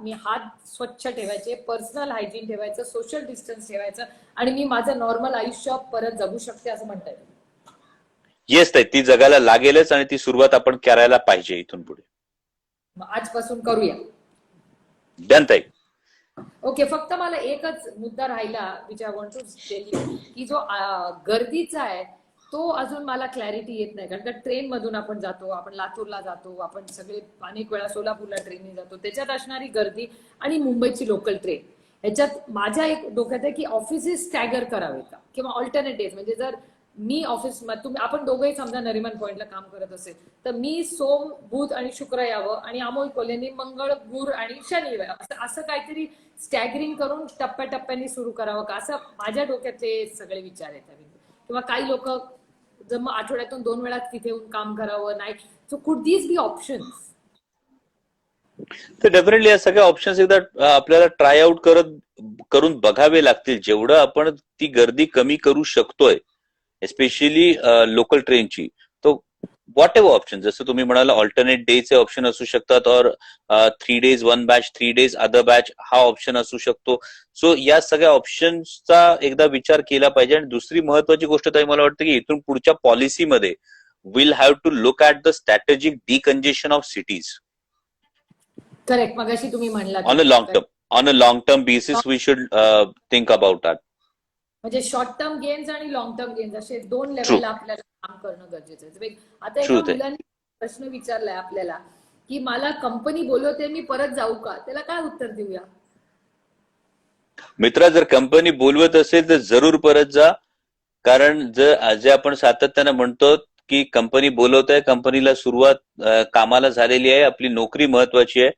मी हात स्वच्छ ठेवायचे, पर्सनल हायजीन ठेवायचं, सोशल डिस्टन्स ठेवायचं, आणि मी माझं नॉर्मल आयुष्य परत जगू शकते असं म्हणता येईल. येस ताई, ती जगायला लागेलच, आणि ती सुरुवात आपण करायला पाहिजे इथून पुढे. आजपासून करूया. डन ताई. ओके, फक्त मला एकच मुद्दा राहिला which I want to tell you, की जो गर्दीचा आहे तो अजून मला क्लॅरिटी येत नाही. कारण का ट्रेन मधून आपण जातो, आपण लातूरला जातो, आपण सगळे अनेक वेळा सोलापूरला ट्रेनने जातो, त्याच्यात असणारी गर्दी आणि मुंबईची लोकल ट्रेन, ह्याच्यात माझ्या एक डोक्यात आहे की ऑफिसेस स्टॅगर करावे का, किंवा ऑल्टरनेट डेज. म्हणजे जर मी ऑफिस, तुम्ही आपण दोघंही समजा नरिमन पॉइंटला काम करत असेल, तर मी सोम, बुध आणि शुक्र यावं, आणि अमोल कोल्हेंनी मंगळ, गुर आणि शनी असं काहीतरी स्टॅगरिंग करून टप्प्याटप्प्याने सुरू करावं का, असं माझ्या डोक्यातले सगळे विचार येतात. किंवा काही लोक जर मग आठवड्यातून 2 वेळा तिथे येऊन काम करावं, नाही, so could these be options? तर डेफिनेटली या सगळ्या ऑप्शन्स एकदा आपल्याला ट्राय आउट करून बघावे लागतील. जेवढं आपण ती गर्दी कमी करू शकतोय, एस्पेशली लोकल ट्रेनची, तो व्हॉट एव्हर ऑप्शन, जसं तुम्ही म्हणाला ऑल्टरनेट डेचे ऑप्शन असू शकतात, और 3 days 1 batch, 3 days other batch, हा ऑप्शन असू शकतो. सो या सगळ्या ऑप्शन्सचा एकदा विचार केला पाहिजे. आणि दुसरी महत्वाची गोष्ट तर मला वाटतं की इथून पुढच्या पॉलिसीमध्ये will have to look at the strategic decongestion of cities. Correct, मगाशी तुम्ही म्हणला on a long term basis we should think about that. म्हणजे शॉर्ट टर्म गेन्स आणि लॉंग टर्म गेन्स असे 2 लेवलला आपल्याला काम करणं गरजेचं आहे. आता एका मुलांनी प्रश्न विचारलाय आपल्याला की मला कंपनी बोलवते, मी परत जाऊ का, त्याला काय उत्तर देऊया? मित्रा, जर कंपनी बोलवत असेल तर जरूर परत जा. कारण जे आपण सातत्यानं म्हणतो की कंपनी बोलवत आहे, कंपनीला सुरुवात कामाला झालेली आहे, आपली नोकरी महत्वाची आहे,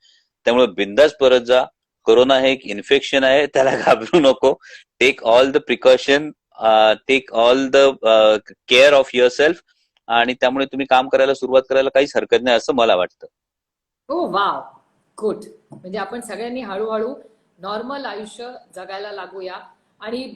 त्यामुळे बिंदास परत जा. कोरोना हे एक इन्फेक्शन आहे, त्याला घाबरू नको. Take all the precaution, take all the care of yourself, आणि त्यामुळे तुम्ही काम करायला सुरुवात करायला काहीच हरकत नाही असं मला वाटतं. हो वाव गुड. म्हणजे आपण सगळ्यांनी हळूहळू नॉर्मल आयुष्य जगायला लागूया. आणि